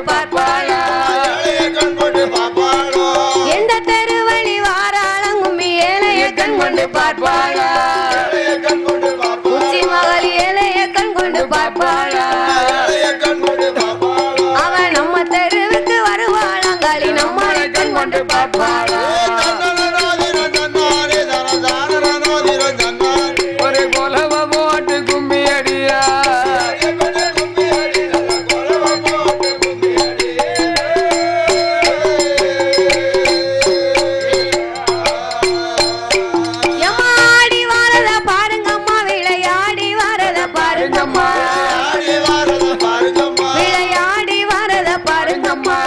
பார்ப்பாளா கண் கொண்டு பார்ப்பாளோ எந்த தெருவழி வாராளம் கும்மி ஏழைய கண் கொண்டு பார்ப்பாளா கண் கொண்டு பார்ப்பாளோ உச்சி மகள் ஏழைய கண் கொண்டு பார்ப்பாளா கண் கொண்டு பார்ப்பாளோ அவன் நம்ம தெருவுக்கு வருவாளாங்காளி நம்மளை கண் கொண்டு பார்ப்பாளா ஒரு கொலவ போட்டு கும்மி அடியா எம்மாடி வாரத பாருங்கம்மா விளையாடி வாரத பாருங்கம்மா விளையாடி வாரத பாருங்கம்மா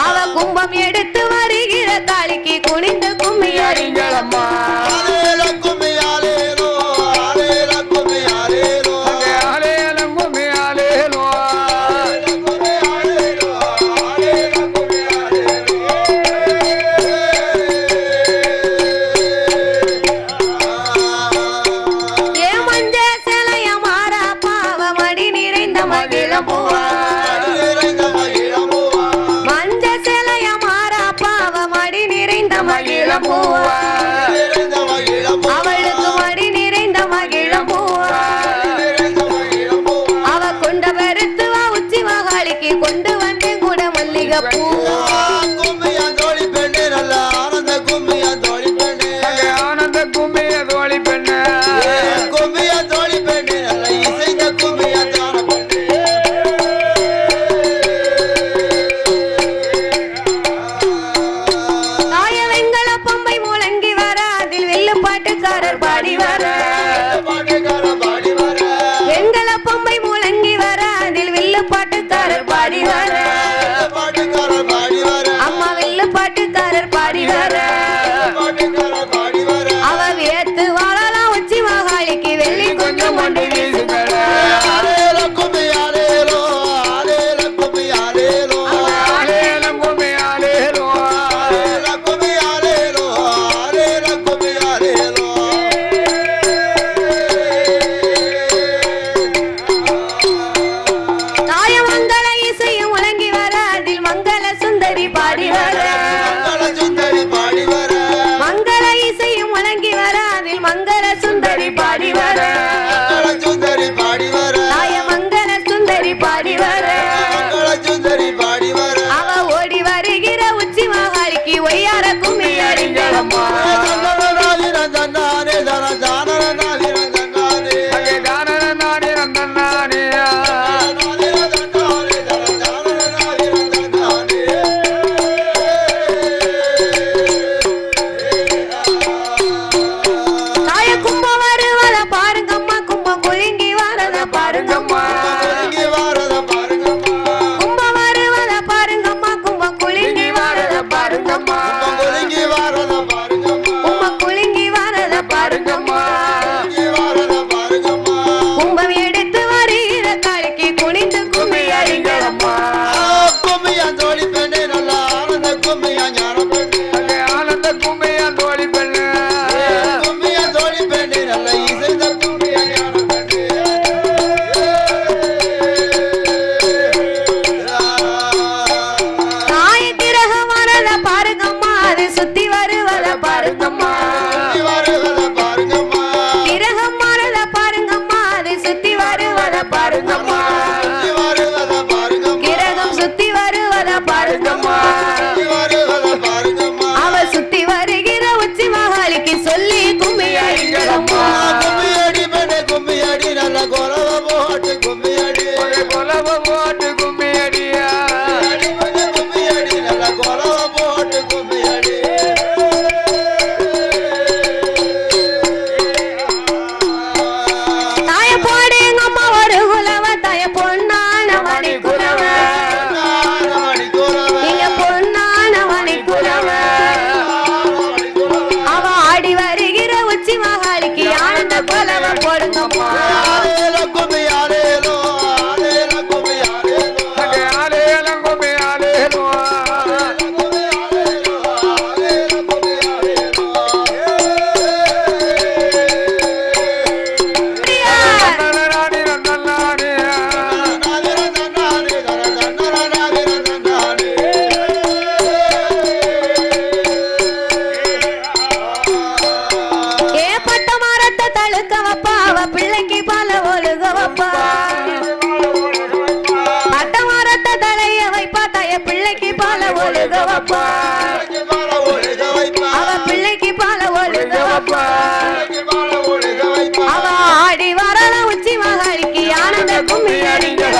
அவ கும்பம் எடுத்து வருகிற தாலிக்கு குனிந்து கும்மி அடிங்களம்மா ஆலேலம் கும்மி ஆலேலோ ஏ மஞ்ச சிலைய மாறா பாவ மடி நிறைந்த மகிழம் பூவா மஞ்ச சிலைய மாறா பாவ மடி நிறைந்த மகிழம் பூவா அவளுக்கு மடி நிறைந்த மகிழம் பூவா அவ கொண்ட வெறுத்துவா உச்சி மகாளிக்கு கொண்டு வந்தேன் கூட மல்லிகை பூவா ஆனந்த கும்மிய தோழி பெண்ணு தாய வெங்கல பொம்மை முழங்கி வர அதில் வெள்ளு பாட்டுக்காரர் பாடி வர வெங்கல பொம்மை முழங்கி வர அதில் வில்லு பாட்டுக்காரர் பாடி வர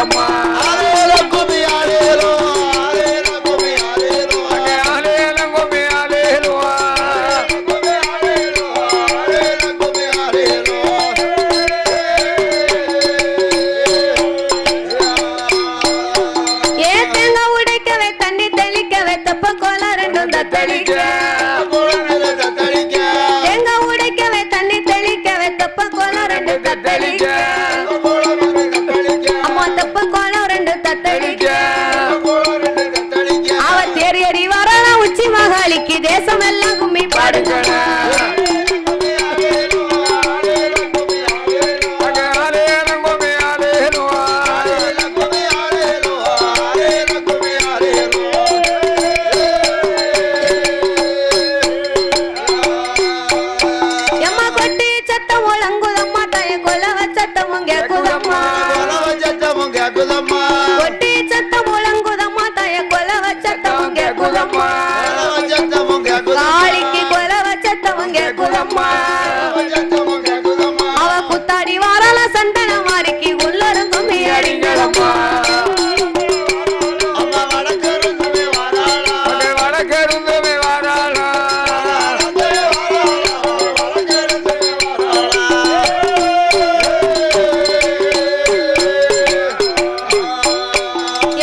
அடிங்களம்மா ஆரேல கும்மி ஆரேலோ ஆரேல கும்மி ஆரேலோ அங்கே ஆலேலம் கும்மி ஆலேலோ கும்மி ஆரேலோ ஆரேல கும்மி ஆரேலோ ஏ தேங்காய் உடைக்கவே தண்ணி தெளிக்கவே தப்ப கோலம் ரெண்டும் தத்தளிக்க கோலனத தத்தளிக்க தேங்காய் உடைக்கவே தண்ணி தெளிக்கவே தப்ப கோலம் ரெண்டும் தத்தளிக்க கோலனத தத்தளிக்க அம்மா தப்ப கோலம் ரெண்டும் தத்தளிக்க கோலனத தத்தளிக்க அவ தேறி ஏறி வரல உச்சி மகாலிக்கு தேசம் எல்லாம் கும்மி பாடுங்க கும்மி ஆரேலோ ஆரேல கும்மி ஆரேலோ அங்கே ஆலேலம் கும்மி ஆலேலோ ஆரேல கும்மி ஆரேலோ ஆரேல கும்மி ஆரேலோ எம்மா கொட்டி சத்தம் ஒழங்குதம்மா தாய கொலவ சத்தமும் கேக்குதம்மா கோலவ சத்தமும் கேக்குதம்மா கொட்டி சத்தம் ஒழங்குதம்மா தாய கொலவ சத்தமும் கேக்குதம்மா கோலவ சத்தமும் கேக்குதம்மா காளிக்கு கொலவ சத்தமும் கேக்குதம்மா கோலவ சத்தமும் கேக்குதம்மா அவ குத்தாடி வாரல சந்தன மாறிக்கு உள்ளரும் கும்மி அடிங்களம்மா அம்மா வடக்கருந்துமே வாராளா அங்கே வடக்கருந்துமே வாராளா வடக்கருந்துமே வாராளா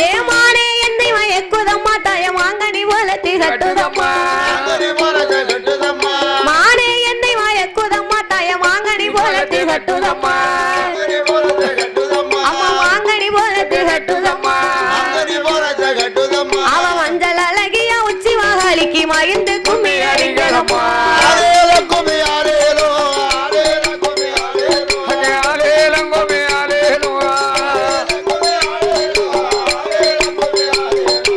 ஏமானே என்னை மயக்குதம்மா தாய மாங்கனி போல திகட்டுதம்மா அங்கரி போறத கட்டுதம்மா மானே என்னை மயக்குதம்மா தாய மாங்கனி போல திகட்டுதம்மா அங்கரி போறத கட்டுதம்மா அம்மா மாங்கனி போல திகட்டுதம்மா அங்கரி போறத கட்டுதம்மா அவ மஞ்சள் அழகிய உச்சி மகாலிக்கு மகிழ்ந்து கும்மி அடிங்களம்மா ஆரேல கும்மி ஆரேலோ ஆரேல கும்மி ஆரேலோ அங்கே ஆலேலம் கும்மி ஆலேலோ கும்மி ஆரேலோ ஆரேல கும்மி ஆரேலோ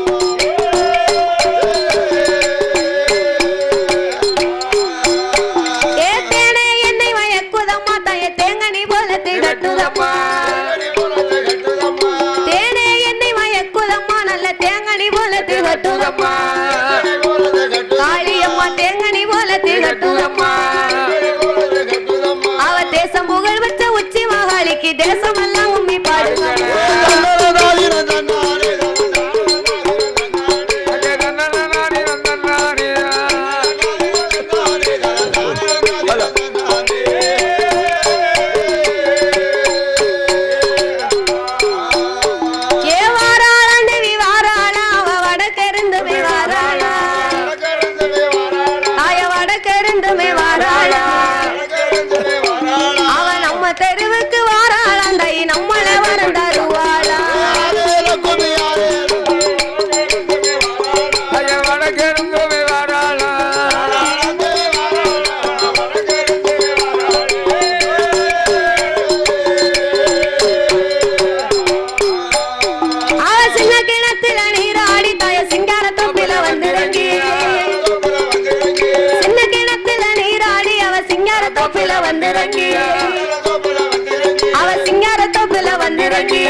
ஏ தேனே என்னை மயக்குதம்மா தாய தேங்கனி போல திகட்டுதம்மா அங்கரி போறத கட்டுதம்மா தேனே என்னை மயக்குதம்மா நல்ல தேங்கனி போல திகட்டுதம்மா அங்கரி போறத கட்டுதம்மா காளியம்மா தேங்கனி போல திகட்டுதம்மா அங்கரி போறத கட்டுதம்மா அவ தேசம் புகழ் வச்ச உச்சி மகாலிக்கு தேசம் எல்லாம் உம்மி பாடுங்க தன்னரதாயின தன்னாரே அங்கே தன்னனானி நந்தனானி ஏ வாராளா தேவி வாராளா அவ வடக்கெருந்துமே வாராளா தாய வடக்கெருந்துமே வாராளா அவ நம்ம தெருவுக்கு வாராளா தை நம்மள வரம் தருவாளா அங்கே வடக்கருந்துமே வாராளா அவ சின்ன கிணத்துல நீராடி தாய சிங்கார தொப்பில வந்திறங்கி சின்ன கிணத்துல நீராடி அவ சிங்கார தொப்பில வந்திறங்கி அவ சிங்கார தொப்பில வந்திறங்கி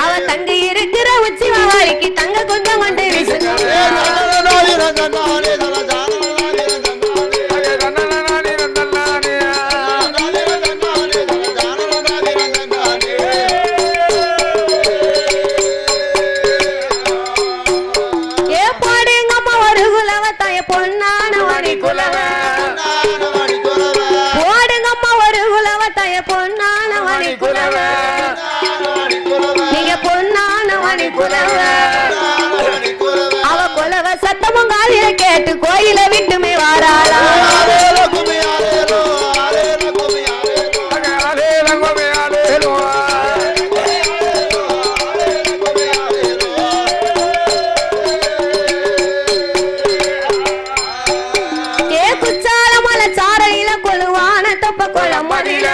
அவ தங்க இருக்கிற உச்சி மகாலிக்கு தங்க கொஞ்சம் கொண்டு வீசுங்க அங்கே தன்னனானி நந்தனானி ஏ பாடுங்கம்மா ஒரு குலவ தாய பொன்னான மணி குலவ போடுங்கம்மா ஒரு குலவ தாய பொன்னான மணி குலவ நீங்க பொன்னான மணி குலவ அவ குலவ சத்தமும் காலில கேட்டு கோயில விட்டுமே வாராளா அங்கே ஆலேலம் கும்மி ஆலேலோ ஏ குச்சால மலை சாரலில கொழுவான தொப்ப குளம் மதில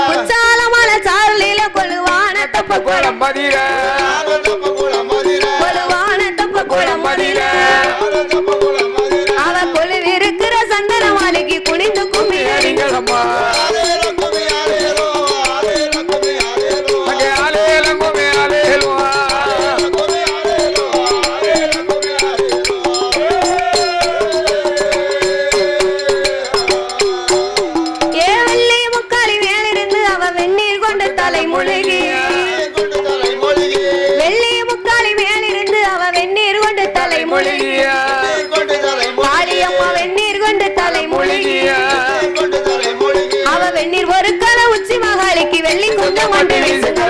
குச்சால மலை சாரலில கொழுவான தொப்ப குளம் மதிர கொழுவான தொப்ப குளம் மதில அவ கொழுவிருக்கிற சந்தன மாளிகை குனிந்து கும்மி அடிங்களம்மா அங்கே ஆலேலம் கும்மி ஆலேலோ ஏ வெள்ளி முக்காலி மேலிருந்து அவ வெந்நீர் கொண்டு தலை முழுகி வெள்ளி முக்காலி மேலிருந்து அவ வெந்நீர் கொண்டு தலை முழுகி காளியம்மா வெந்நீர் கொண்டு தலை முழுகி அவ வெந்நீர் ஒரு கல உச்சி மகாளிக்கு வெள்ளி குண்டம் கொண்டு வீசுங்க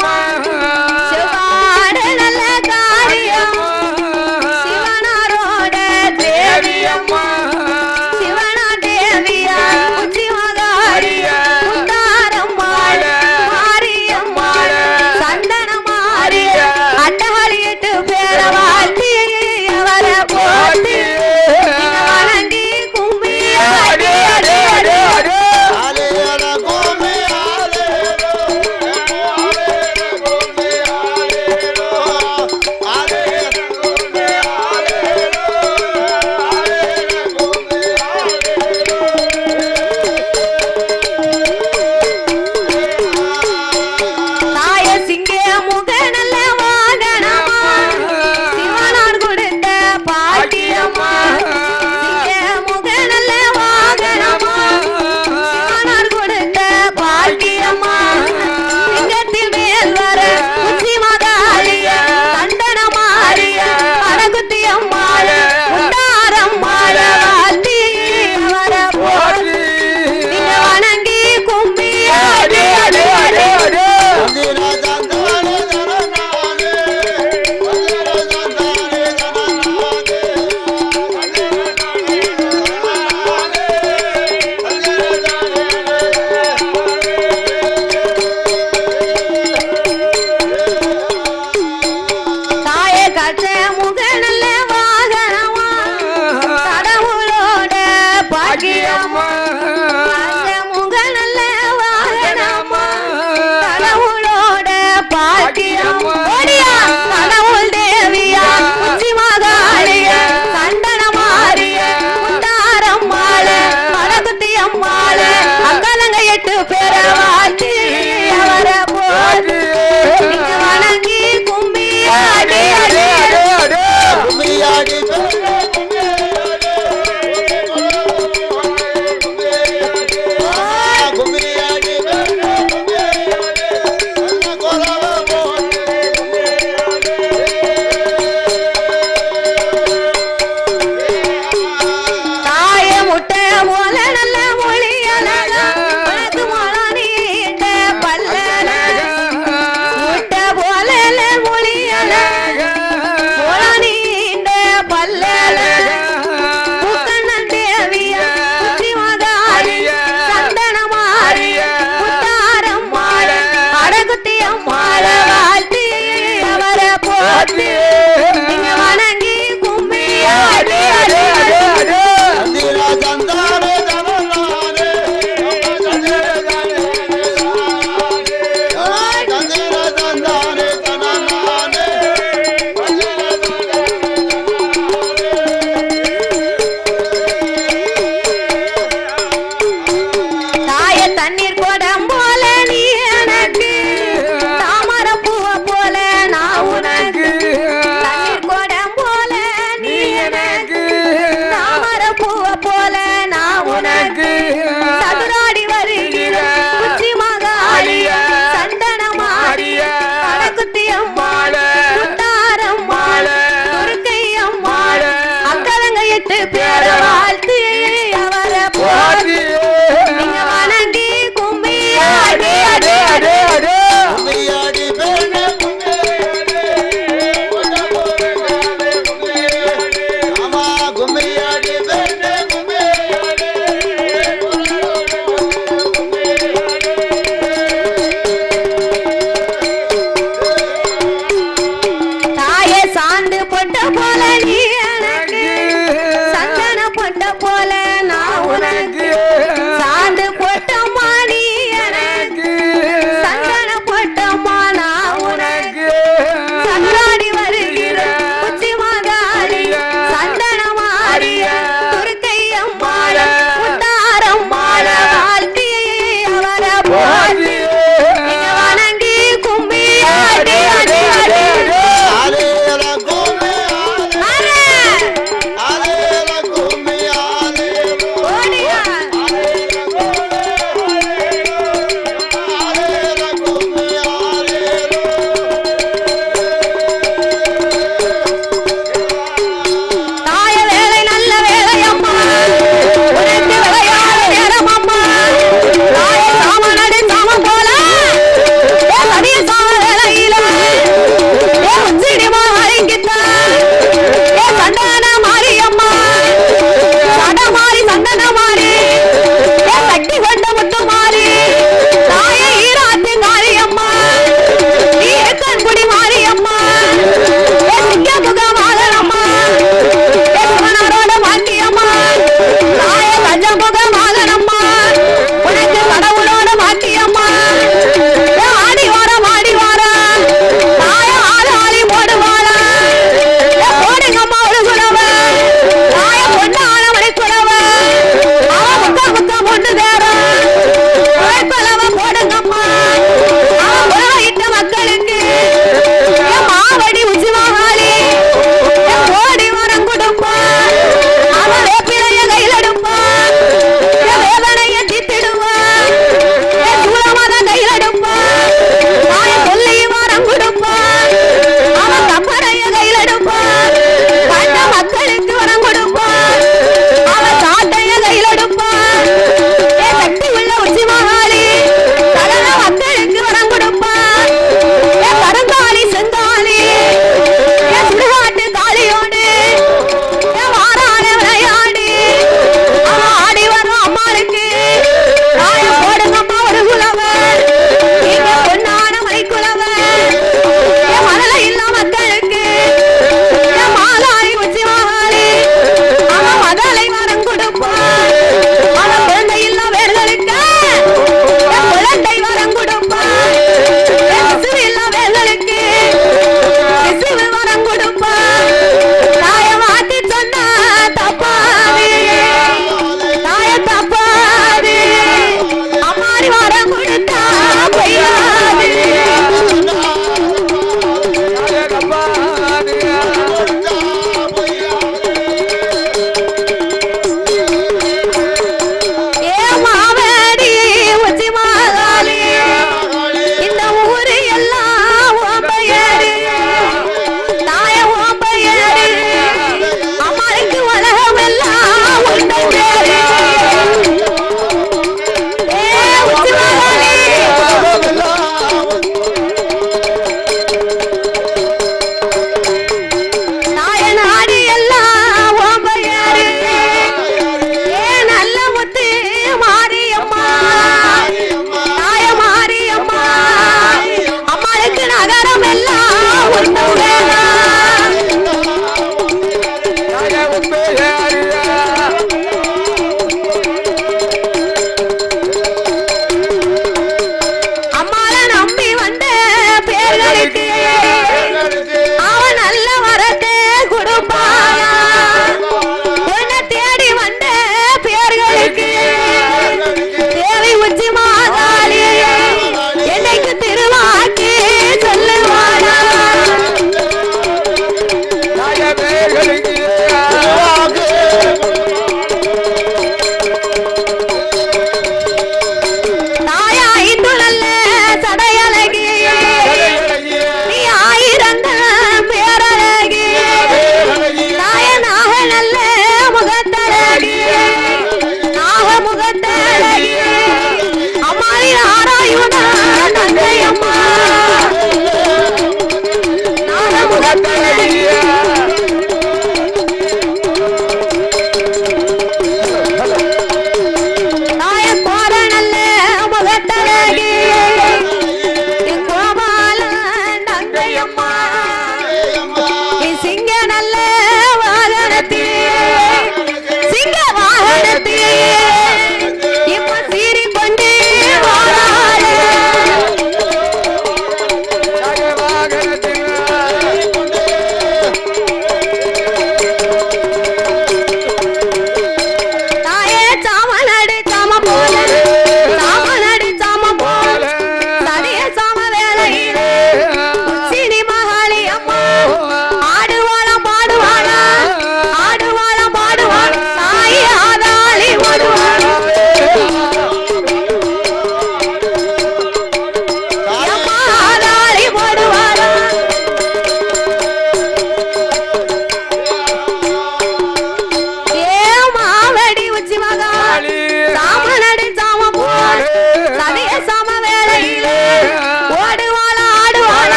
அம்மா சிவாடு நல்ல காரியம் சிவனாரோட தேவி அம்மா சிவனா தேவியா உச்சி மகாரிய முத்தாரம்மாள் மாரியம்மாள் சந்தன மாரிய அட்டகாளியிட்டு பேர வாழ்த்தி அவரை போற்றி வணங்கி கும்பி அடி அடி அடி ஆலேல கோமி ஆலேலோ ஆலேல கோமி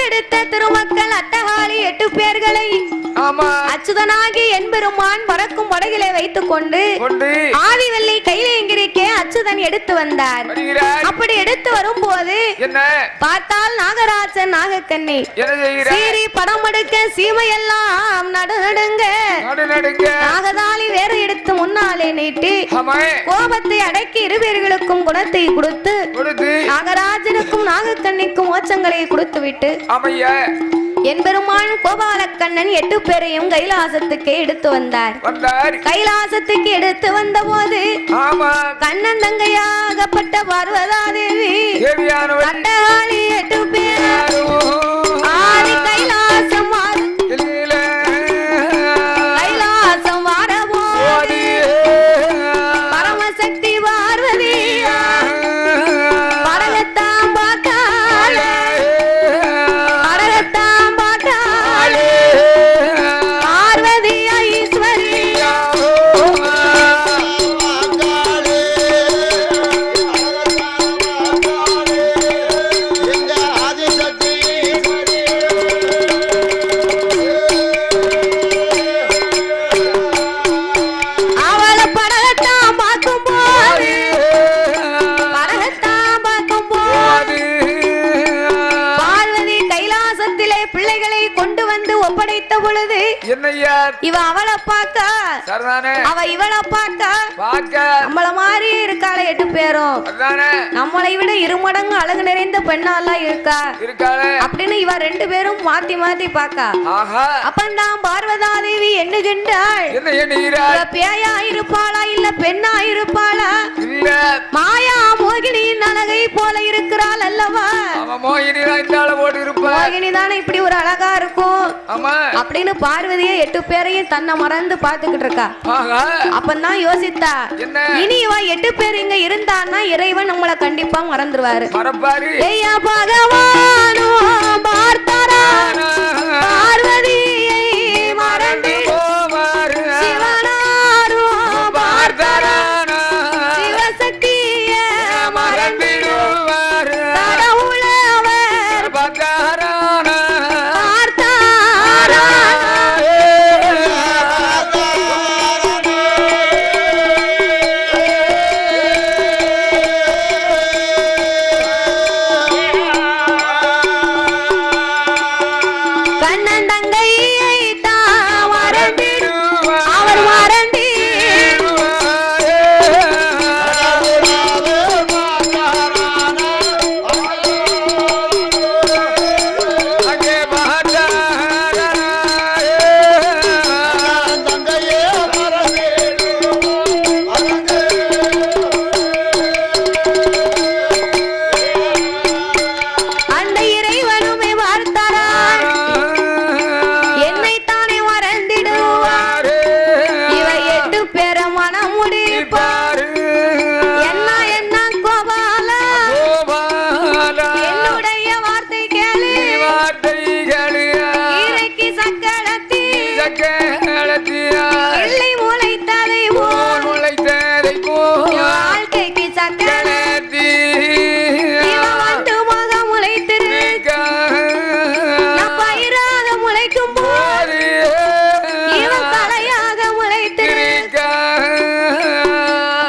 எடுத்த திருமக்கள் அட்டகாளி 8 பேர்களை ஆமா அச்சுதனாகி என்பெருமான் பறக்கும் படகிலே வைத்துக் கொண்டு கொண்டு ஆதிவள்ளி கையிலேங்கிரிக்கே அச்சுதன் எடுத்து வந்தார். வருகிறார். அப்படி எடுத்து வரும்போது என்ன பார்த்தால் நாகராஜன் நாகக்கண்ணி என்ன செய்கிறார்? சீரி படம் எடுக்க சீமையெல்லாம் நடுநடுங்க நடுநடுங்க நாகதாளி வேற எடுத்து முன்னாலே நீட்டி ஆமா கோபத்தை அடக்கி இருவர்களுக்கும் குணத்தை கொடுத்து கொடுத்து நாகராஜனுக்கும் நாகக்கண்ணிக்கும் மோட்சங்களை கொடுத்து விட்டு ஆமையா என்பெருமான் கோபாலக்கண்ணன் 8 பேரையும் கைலாசத்துக்கு எடுத்து வந்தார். வந்தார். கைலாசத்துக்கு எடுத்து வந்த போது ஆமா கண்ணன் தங்கையாகப்பட்ட பார்வதாதேவி தேவியானவள் அட்டகாளி 8 பேர் ஆதி கைலாசம் கைலாசம் வாரபோது பரமசக்தி பார்வதி படகத்தாம் பார்த்தாள் படகத்தாம் பார்த்தாள் பார்வதி ஐஸ்வரி எங்க ஆதிசக்தி அவளை படகத்தாம் பார்க்கும் போது படகத்தாம் பார்க்கும் போது பார்வதி கைலாசத்திலே பிள்ளைகளை கொண்டு வந்து ஒப்படைத்த பொழுது என்னையா இவ அவளை பார்க்க சரிதானே அவ இவளை பார்க்க பார்க்க நம்மள மாதிரி இருக்காளே 8 பேரும் அதுதானே நம்மளை விட 2 மடங்கு அழகு நிறைந்த பெண்ணாலாம் இருக்கா இருக்காளே அப்படின்னு இவ 2 பேரும் மாத்தி மாத்தி பாக்கா. ஆஹா அப்பந்தான் பார்வதாதேவி எண்ணுகின்றாள் என்ன எண்ணுகிறார்? இவ பேயா இருப்பாளா இல்ல பெண்ணா இருப்பாளா இல்ல மாயா மோகினியின் அழகை போல இருக்கிறாள் அல்லவா அவன் மோகினி தான் இந்த ஆள போட்டு இருப்பா மோகினி தானே இப்படி ஒரு அழகா இருக்கும் ஆமா அப்படின்னு பார்வதியை 8 பேரையும் தன்னை மறந்து பாத்துக்கிட்டு இருக்கா. ஆஹா அப்பந்தான் யோசித்தா என்ன இனி இவ 8 பேர் இங்க இருந்தான்னா இறைவன் நம்மள கண்டிப்பா மறந்துருவாரு. மறப்பாரு ஐயா பகவானோ பார்த்தாரா பார்வதியை மறந்து போவாரு சிவனாரோ பார்த்தாரா பார்த்தாரானா சிவசக்திய மறந்து மறந்திடுவாரு கடவுளவர் பார்த்தாரானா பார்த்தாரா கண்ணன் தங்கையை தான் மறந்து அவர் மறந்து அங்கே தங்கையே அந்த இறைவனுமே பார்த்தாரா என்னை தானே மறந்திடுவார் இவ 8 பேர மனம் முடிப்பார் என்ன என்ன கோபாலா என்னுடைய வார்த்தை கேளு இறைக்கு சக்கரத்தி இல்லை முளைத்ததை போல் வாழ்க்கைக்கு சக்கரத்தி இவ வந்து முகம் முளைத்திரு பயிராக முளைக்கும் போது இவன் தலையாக முளைத்திரு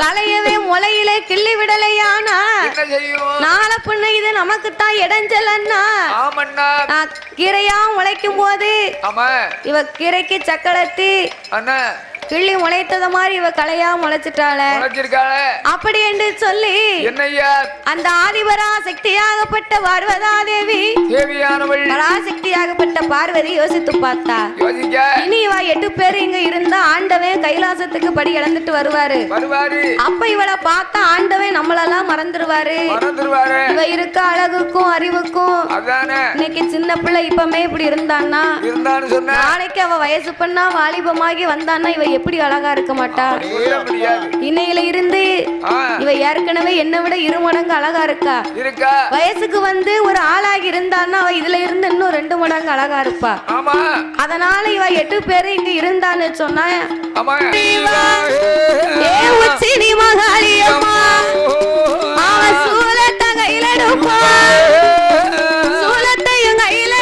தலையவே முளையிலே கிள்ளி விடலையானா நாளை பின்ன இது நமக்கு தான் இடைஞ்சலன்னா கீரையா முளைக்கும் போது இவ கீரைக்கு சக்கரத்தி கிள்ளி முளைத்தத மாதிரி இவ கலையா முளைச்சிட்டாள அப்படி என்று சொல்லி என்னையா அந்த ஆதிபரா சக்தியாகப்பட்ட பார்வதாதேவி தேவியானவள் பராசக்தியாகப்பட்ட பார்வதி யோசித்து பார்த்தா யோசிக்க இனி இவ 8 பேர் இங்க இருந்தா ஆண்டவன் கைலாசத்துக்கு படி இழந்துட்டு வருவாரு. வருவாரு அப்ப இவளை பார்த்தா ஆண்டவன் நம்மளெல்லாம் மறந்துருவாரு. மறந்துருவாரு இவ இருக்க அழகுக்கும் அறிவுக்கும் அதானே இன்னைக்கு சின்ன பிள்ளை இப்பமே இப்படி இருந்தான்னா இருந்தான்னு சொன்ன நாளைக்கு அவ வயசு பண்ணா வாலிபமாகி வந்தான்னா இவ எப்படி அழகா இருக்க மாட்டா? முடியாது இன்னையில இருந்து இவ ஏற்கனவே என்னை விட 2 மடங்கு அழகா இருக்கா. இருக்கா வயசுக்கு வந்து ஒரு ஆளாகி இருந்தான்னா அவ இதுல இருந்து இன்னும் 2 மடங்கு அழகா இருப்பா. ஆமா அதனால இவ 8 பேரு இங்க இருந்தான்னு சொன்னா ஆமா ஏ உச்சினி மகாளியம்மா அவ சூலத்தை கையில எடுப்பா சூலத்தையும் கையில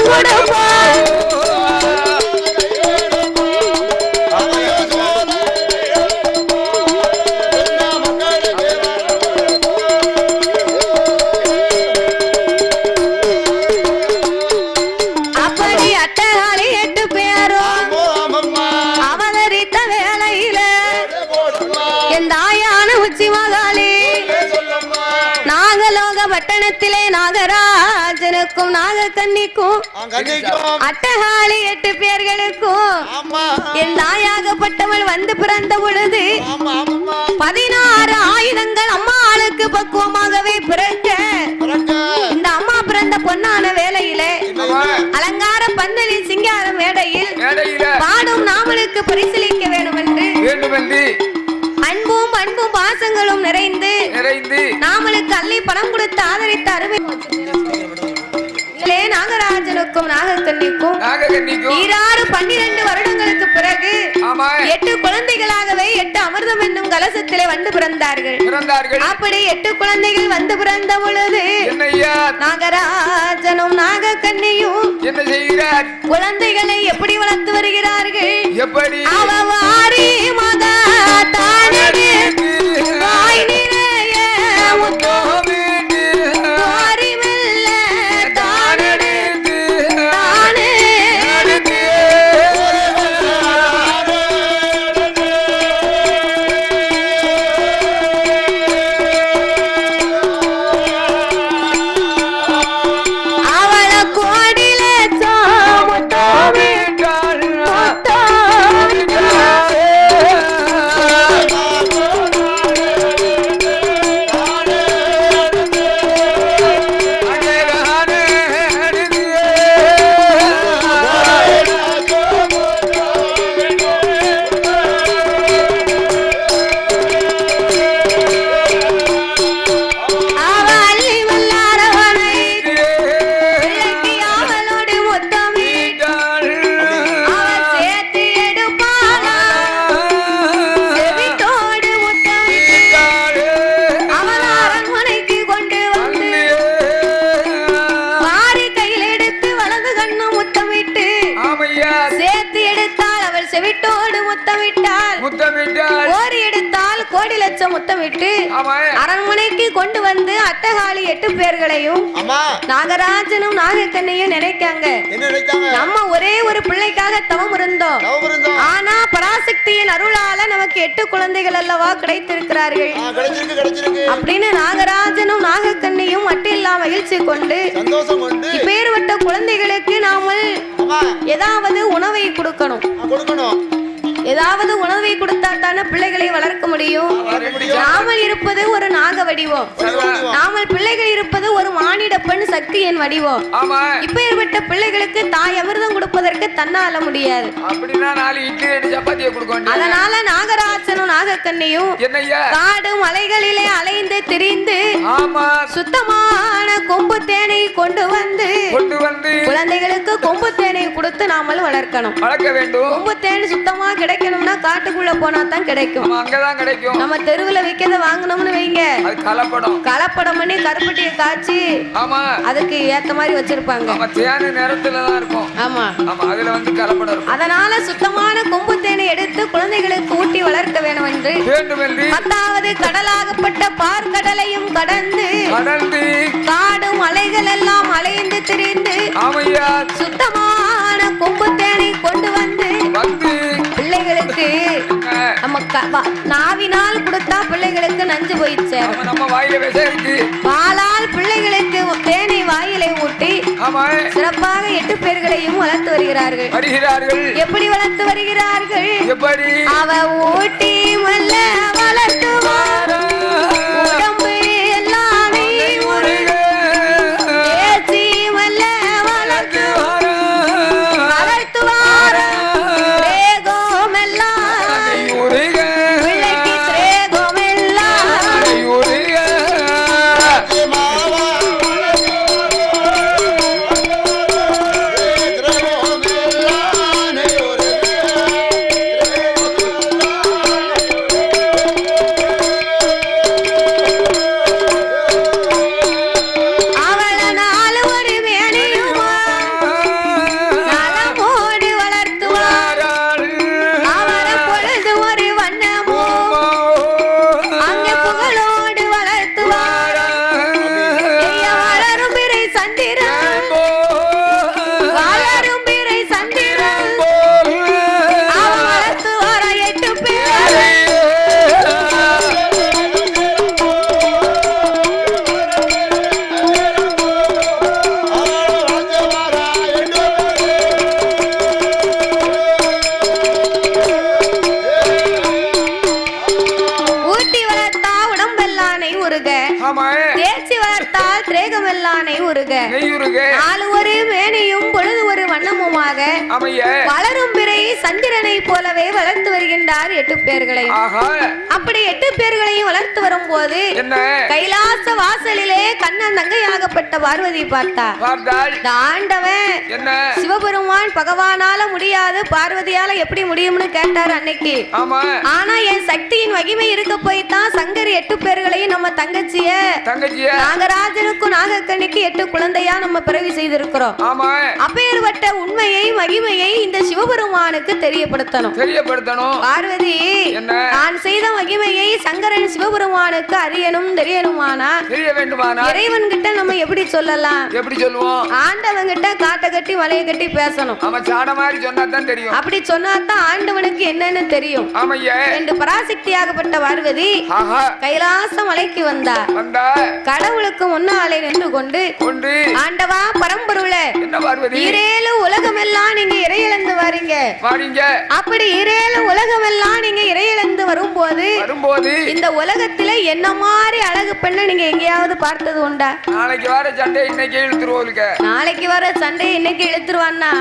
கொடுப்போம் அப்படி அட்டகாளி 8 பேரும் அவதரித்த வேளையில என் தாயான உச்சி மகாளி நாகலோக பட்டணத்திலே நாகராஜனுக்கும் நாகக்கன்னிக்கும் அட்டகாளி 8 பேர்களுக்கும் என் தாயாகப்பட்டவள் வந்து பிறந்த பொழுது 16 ஆயுதங்கள் அம்மாளுக்கு பக்குவமாகவே பிறக்க இந்த அம்மா பிறந்த பொன்னான வேளையிலே அலங்கார பந்தலில் சிங்கார மேடையில் பாடும் நாமளுக்கு பரிசீலிக்க வேண்டும் என்று அன்பும் பண்பும் பாசங்களும் நிறைந்து நாமளுக்கு அள்ளி பணம் கொடுத்து ஆதரித்த அருமை நாகராஜனுக்கும் நாகக்கன்னிக்கும் 12 வருடங்களுக்கு பிறகு 8 குழந்தைகளாகவே 8 அமிர்தம் என்னும் கலசத்திலே வந்து பிறந்தார்கள் அப்படி 8 குழந்தைகள் வந்து பிறந்த பொழுது நாகராஜனும் நாகக்கன்னியும் என்ன செய்கிறார்? குழந்தைகளை எப்படி வளர்த்து வருகிறார்கள்? எப்படி? அவவாரி மகா தானே வாய் நிறைய முத்தோமிட்டு வாரி மெல்ல தானெடுத்து தானே எடுத்து அவள கோடில முத்தோமிட்டாள் முத்தமிட்டு அரண்மனைக்கு கொண்டு வந்து அட்டகாளி 8 பேர்களையும் நாகராஜனும் நாகக்கண்ணையும் நினைக்காங்க. நம்ம ஒரே ஒரு பிள்ளைக்காக தவம் இருந்தோம். ஆனா பராசக்தியின் அருளால நமக்கு 8 குழந்தைகள் அல்லவா கிடைத்திருக்கிறார்கள் அப்படின்னு நாகராஜனும் நாகக்கண்ணையும் மட்டில்லா மகிழ்ச்சி கொண்டு இப்பேற்பட்ட குழந்தைகளுக்கு நாம ஏதாவது உணவை கொடுக்கணும். ஏதாவது உணவை கொடுத்தா தானே பிள்ளைகளை வளர்க்க முடியும். நாமல் இருப்பது ஒரு நாக வடிவம், நாமல் பிள்ளைகள் இருப்பது ஒரு மானிட பெண் சக்தியின் வடிவம். இப்பேற்பட்ட பிள்ளைகளுக்கு தாய் அமிர்தம் கொடுப்பதற்கு தன்னால முடியாது. அதனால நாகராஜனும் நாகக்கண்ணியும் காடு மலைகளிலே அலைந்து திரிந்து சுத்தமான கொம்பு தேனை கொண்டு வந்து குழந்தைகளுக்கு கொம்பு தேனை கொடுத்து நாமல் வளர்க்கணும். கொம்பு தேன் சுத்தமா கிடைக்கணும்னா காட்டுக்குள்ள போனா தான் கிடைக்கும். நம்ம தெருவுல விக்கிறத வாங்கணும்னு வைங்க, கலப்படம் பண்ணி கருப்பட்டியை காய்ச்சி அதுக்கு ஏத்த மாதிரி வச்சிருப்பாங்க. அதனால சுத்தமான கொம்பு தேனை எடுத்து குழந்தைகளுக்கு ஊட்டி வளர்க்க வேண்டும் என்று 10வது கடலாகப்பட்ட பார்க்கடலையும் கடந்து காடு மலைகள் எல்லாம் அலைந்து திரிந்து சுத்தமான கொம்பு தேனை கொண்டு வந்து பிள்ளைகளுக்கு நம்ம நாவினால் கொடுத்தா பிள்ளைகளுக்கு நஞ்சு போயிடுச்சு. பாலால் பிள்ளைகளுக்கு தேனை வாயிலை ஊட்டி சிறப்பாக 8 பேர்களையும் வளர்த்து வருகிறார்கள். எப்படி வளர்த்து வருகிறார்கள்? அவ ஊட்டி மல்ல வளர்த்துவார் உடம்பு எல்லாமே ஏசி மல்ல வளர்த்துவார் பிள்ளைக்கு திரேகம் எல்லாம் உலகமெல்லாம் நெய்யுருக நெய்யுருக நாலு ஒரு மேனியும் பொழுது ஒரு வண்ணமுமாக அமைய வளரும் பிறை சந்திரனை போலவே வளர்த்து வருகின்றார் 8 பேர்களை. ஆஹா அப்படி 8 பேர்களையும் வளர்த்து வரும்போது என்ன கைலாச வாசலிலே கண்ணன் தங்கையாகப்பட்ட பார்வதி பார்த்தார். பார்த்தாள் இந்த ஆண்டவன் என்ன சிவபெருமான் பகவானால முடியாது பார்வதியால எப்படி முடியும்னு கேட்டாரு அன்னைக்கு. ஆமா ஆனா என் சக்தியின் மகிமை இருக்க போய்தான் சங்கர் 8 பேர்களையும் நம்ம தங்கச்சிய தங்கச்சிய நாகராஜனுக்கும் நாகக்கண்ணிக்கு 8 குழந்தையா நம்ம பிறவி செய்திருக்கிறோம். ஆமா அப்பேற்பட்ட உண்மையை மகிமையை இந்த சிவபெருமானுக்கு தெரியப்படுத்தணும். தெரியப்படுத்தணும். பார்வதி என்ன நான் செய்த மகிமையை சங்கரன் சிவபெருமானுக்கு அறியணும் தெரியணுமானா தெரிய வேண்டுமானா இறைவன் கிட்ட நம்ம எப்படி சொல்லலாம்? எப்படி சொல்லுவோம்? ஆண்டவன் கிட்ட காட்டை கட்டி மலையை கட்டி பேசணும். அவன் சாட மாதிரி சொன்னா தான் தெரியும். அப்படி சொன்னாதான் ஆண்டவனுக்கு என்னன்னு தெரியும். ஆமையா 2 பராசக்தியாகப்பட்ட பார்வதி ஆஹா கைலாச மலைக்கு வந்தார். வந்தா கடவுளுக்கு முன்னாலே நின்று கொண்டு கொண்டு ஆண்டவா பரம்பொருளே என்ன பார்வதி இரேழு உலகமெல்லாம் நீங்க இறையிழந்து வாரீங்க. வாரீங்க அப்படி இரேழு உலகமெல்லாம் நீங்க இறையிழந்து வரும்போது வரும்போது இந்த உலகத்துல என்ன மாதிரி அழகு பெண்ணை நீங்க எங்கேயாவது பார்த்தது உண்டா? நாளைக்கு வர சண்டை இன்னைக்கு இழுத்துருவோலுக்க. நாளைக்கு வர சண்டை இன்னைக்கு இழுத்துருவான்னா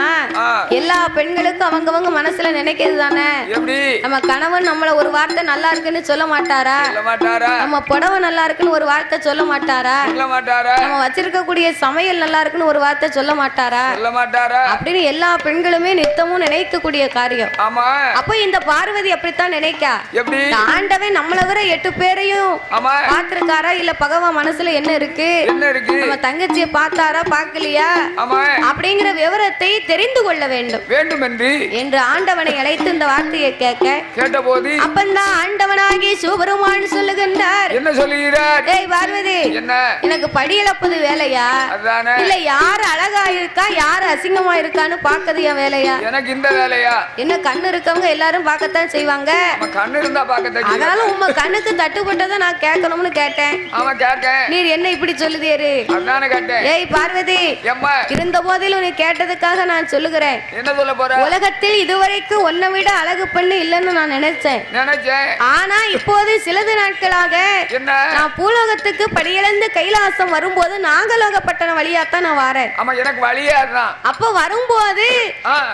எல்லா பெண்களுக்கும் அவங்கவங்க மனசுல நினைக்கிறது தானே. எப்படி நம்ம கணவன் நம்மள ஒரு வார்த்தை நல்லா இருக்குன்னு சொல்ல மாட்டாரா? சொல்ல மாட்டாரா? நம்ம புடவை நல்லா இருக்குன்னு ஒரு வார்த்தை சொல்ல மாட்டாரா? சொல்ல மாட்டாரா? நம்ம வச்சிருக்கக்கூடிய சமையல் நல்லா இருக்குன்னு ஒரு வார்த்தை சொல்ல மாட்டாரா? சொல்ல மாட்டாரா? அப்படின்னு எல்லா பெண்களுமே நித்தமும் நினைக்கக்கூடிய காரியம். ஆமா அப்ப இந்த பார்வதி அப்படித்தான் நினைக்கா. எப்படி இந்த ஆண்டவன் நம்மள வர 8 பேரையும் ஆமா பார்த்திருக்காரா இல்ல பகவான் மனசுல என்ன இருக்கு என்ன இருக்கு நம்ம தங்கச்சிய பார்த்தாரா பார்க்கலையா ஆமா அப்படிங்கிற விவரத்தை தெரிந்து கொள்ள வேண்டும் வேண்டும் என்று ஆண்டவனை அழைத்து இந்த வார்த்தையை கேட்டபோது அப்பந்தான் ஆண்டவனாகி சிவபெருமான் சொல்லுகின்றார். என்ன சொல்லுகிறார்? ஏய் பார்வதி என்ன எனக்கு படி இழப்பது வேலையா அதானே இல்ல யாரு அழகா இருக்கா யாரு அசிங்கமா இருக்கான்னு பாக்குது என் வேலையா? எனக்கு இந்த வேலையா? என்ன கண்ணு இருக்கவங்க எல்லாரும் பார்க்கத்தான் செய்வாங்க. நம்ம கண்ணு இருந்தா பார்க்கத்தான். அதனால உங்க கண்ணுக்கு தட்டுப்பட்டதை நான் கேட்கணும்னு கேட்டேன். அவன் கேட்க நீர் என்ன இப்படி சொல்லுதேரு? அதானே கேட்டேன். ஏய் பார்வதி எம்மா இருந்த போதிலும் நீ கேட்டதுக்காக நான் சொல்லுகிறேன். என்ன சொல்ல போற? உலகத்தில் இதுவரைக்கும் உன்னை விட அழகு பெண்ணு இல்லைன்னு நான் நினைச்சேன். ஆனா இப்போது சிலது நாட்களாக என்ன நான் பூலோகத்துக்கு படியிழந்து கைலாசம் வரும்போது நாகலோகப்பட்டணம் வழியாத்தான் நான் வரேன். ஆமா எனக்கு வழியே அதுதான். அப்ப வரும்போது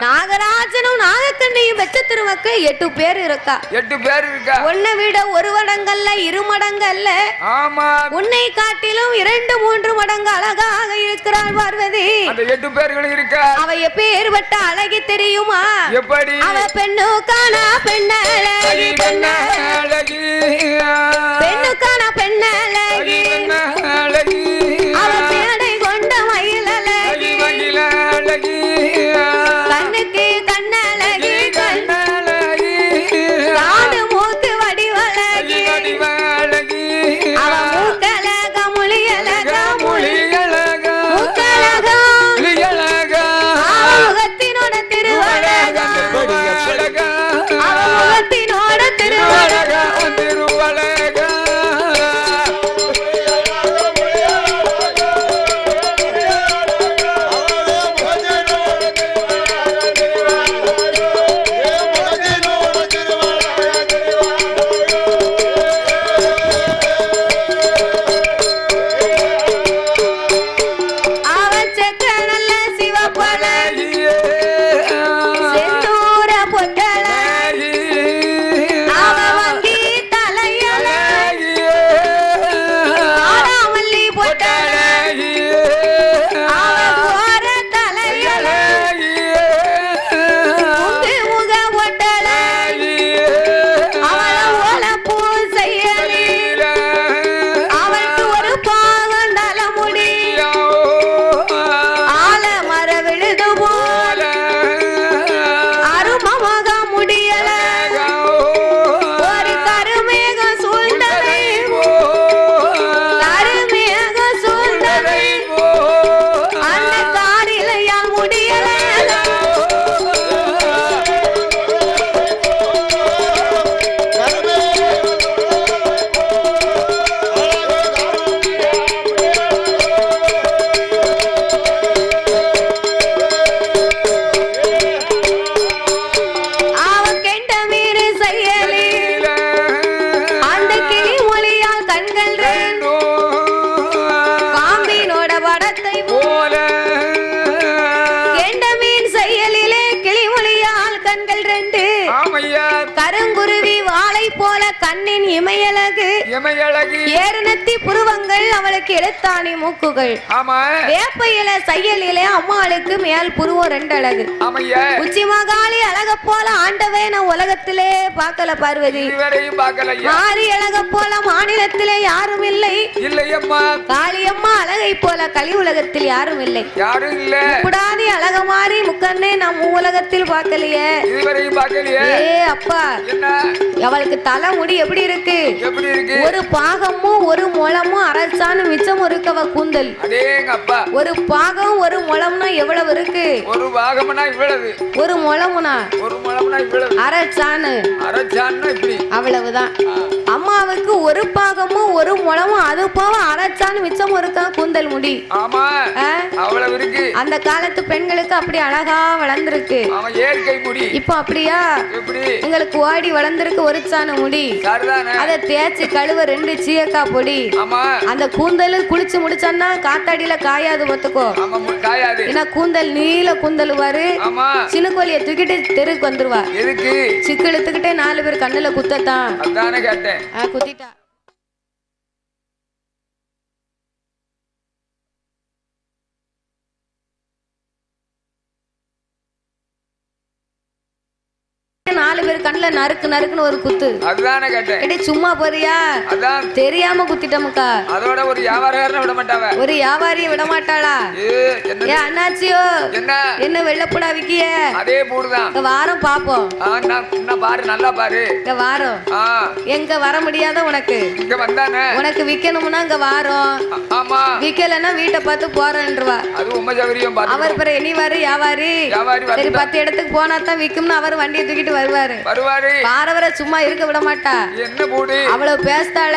நாகராஜனும் நாகக்கண்ணியும் பெற்ற திருமக்கள் 8 பேர் இருக்கா. 8 பேர் இருக்கா. உன்னை விட 1 மடங்கல்ல 2 மடங்கல்ல ஆமா உன்னை காட்டிலும் 2 3 மடங்கு அழகாக இருக்கிறாள் பார்வதி. அந்த 8 பேர்கள் இருக்கா. அவ எப்பேற்பட்ட அழகி தெரியுமா? எப்படி? அவ பெண்ணுக்கான பெண்ணழகி பெண்ணழகி பெண்ணுக்கான பெண்ணழகி அவ பேடை கொண்ட மயிலழகி மகிழழகி கண்ணுக்கு கண்ணழகி காது மூக்கு வடிவழகி அவ மூக்கழக மொழியழக மூக்கழக அவ முகத்தினோட திருவழக அவ முகத்தினோட திருவழக ஆமையா கருங்குருவி வாளை போல கண்ணின் இமையழகு எமையழகு ஏறுநத்தி புருவங்கள் அவளுக்கு எழுத்தாணி மூக்குகள் ஆமா வேப்ப இல செயலில அம்மாளுக்கு மேல் புருவம் 2 அழகு ஆமையா உச்சி மகாளி அழக போல ஆண்டவே நான் உலகத்திலே பார்க்கல பார்வதி இதுவரையும் பார்க்கலையா மாறி அழக போல மாநிலத்திலே யாரும் இல்லை இல்லையம்மா காளியம்மா அழகை போல கலி உலகத்தில் யாரும் இல்லை யாரும் இல்ல கூடாதி அழக மாறி முக்கண்ணே நம்ம உலகத்தில் பார்க்கலையே இதுவரையும் பார்க்கலையே ஏ அப்பா என்ன அவளுக்கு தலை முடி எப்படி இருக்கு எப்படி இருக்கு ஒரு பாகமும் ஒரு முழமும் அரைச்சான்னு மிச்சம் இருக்கவ கூந்தல் அடேங்க அப்பா ஒரு பாகம் ஒரு முழம்னா எவ்வளவு இருக்கு ஒரு பாகம்னா இவ்வளவு ஒரு முழமுனா ஒரு முழம்னா இவ்வளவு அரைச்சான்னு அரைச்சான்னா இப்படி அவ்வளவுதான் அம்மாவுக்கு ஒரு பாகமும் ஒரு முழமும் அது போக அரைச்சான்னு மிச்சம் இருக்கா கூந்தல் முடி ஆமா ஆ? அவ்வளவு இருக்கு அந்த காலத்து பெண்களுக்கு அப்படி அழகா வளர்ந்துருக்கு அவன் ஏற்கை முடி இப்போ அப்படியா எப்படி எங்களுக்கு ஓடி வளர்ந்துருக்கு ஒரு சாண முடி சரிதானே அதை தேய்ச்சி கழுவ 2 சீயக்காய் பொடி ஆமா அந்த கூந்தல் குளிச்சு முடிச்சான்னா காத்தாடியில காயாது ஒத்துக்கோ ஆமா காயாது ஏன்னா கூந்தல் நீல கூந்தல் வாரு ஆமா சினுக்கோழிய தூக்கிட்டு தெருக்கு வந்துருவா எதுக்கு சிக்கு இழுத்துக்கிட்டே 4 பேர் கண்ணுல குத்தத்தான் அதானே கேட்டேன் குத்திட்டா நாலு பேர் கண்ணுல நறுக்கு நறுக்குன்னு ஒரு குத்து அதுதானே கேட்டேன் எடி சும்மா போறியா அதான் தெரியாம குத்திட்டமுக்கா அதோட ஒரு வியாபாரம் விட மாட்டாவ ஒரு வியாபாரியை விட மாட்டாளா என்ன ஏ அண்ணாச்சியோ என்ன என்ன வெள்ளப்புடா விக்கிய அதே பூடுதான் இந்த வாரம் பாப்போம் நான் பாரு நல்லா பாரு இந்த வாரம் எங்க வர முடியாத உனக்கு இங்க வந்தானே உனக்கு விக்கணும்னா இங்க வாரம் ஆமா விக்கலன்னா வீட்டை பார்த்து போறேன்றவா அது உண்மை சௌகரியம் பாத்து அவர் பிற இனிவாரு வியாபாரி வியாபாரி சரி 10 இடத்துக்கு போனா தான் விக்கும்னு அவர் வண்டியை தூக்கிட்டு வருவாரு வருவாரு பாரவரை சும்மா இருக்க விட மாட்டா என்ன பூடு அவ்வளவு பேசுதாள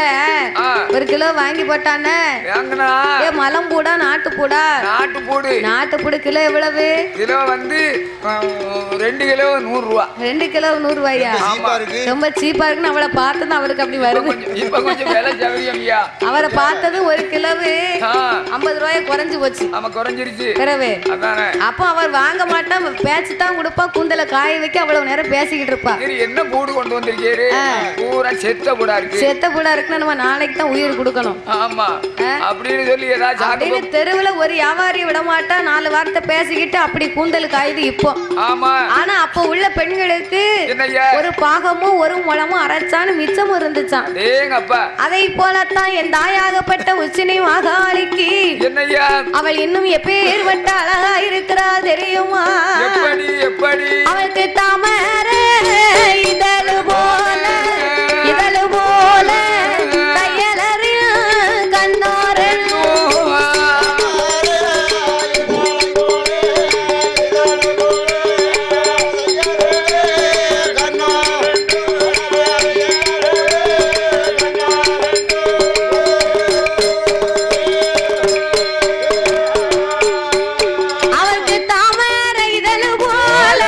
ஒரு கிலோ வாங்கி போட்டானே வாங்கினா ஏ மலம் பூடா நாட்டு பூடா நாட்டு பூடு நாட்டு பூடு கிலோ எவ்வளவு கிலோ வந்து 2 கிலோ 100 ரூபா 2 கிலோ 100 ரூபாயா சீப்பா இருக்கு ரொம்ப சீப்பா இருக்குன்னு அவளை பார்த்ததும் அவருக்கு அப்படி வருது இப்ப கொஞ்சம் விலை சௌகரியம் ஐயா அவரை பார்த்தது ஒரு கிலோவு 50 ரூபாய் குறைஞ்சு போச்சு ஆமா குறைஞ்சிருச்சு பிறவே அதானே அப்போ அவர் வாங்க மாட்டான் பேச்சு தான் கொடுப்பா கூந்தல காய வைக்க அவ்வளவு நேரம் பேசிக்கிட்டு இருப்பா சரி என்ன பூடு கொண்டு வந்திருக்கீரு பூரா செத்த பூடா இருக்கு செத்த பூடா இருக்குன்னா நம்ம நாளைக்கு தான் உயிர் கொடுக்கணும் ஆமா அப்படின்னு சொல்லி ஏதாச்சும் அப்படின்னு தெருவுல ஒரு வியாபாரி விட மாட்டா 4 வார்த்தை பேசிக்கிட்டு அப்படி கூந்தல் காயுது இப்போ ஆமா ஆனா அப்ப உள்ள பெண்களுக்கு என்னய்யா ஒரு பாகமும் ஒரு முழமும் அரைச்சான்னு மிச்சமும் இருந்துச்சான் டேங்கப்பா அதை போலத்தான் என் தாயாகப்பட்ட உச்சினி மகாளிக்கு என்னய்யா அவள் இன்னும் எப்பேற்பட்ட அழகா இருக்கிறா தெரியுமா எப்படி எப்படி அவளுக்கு தாமரை இதழு போல தையலறில் கண்ணோரன் அவளுக்கு தாமரை இதழு போல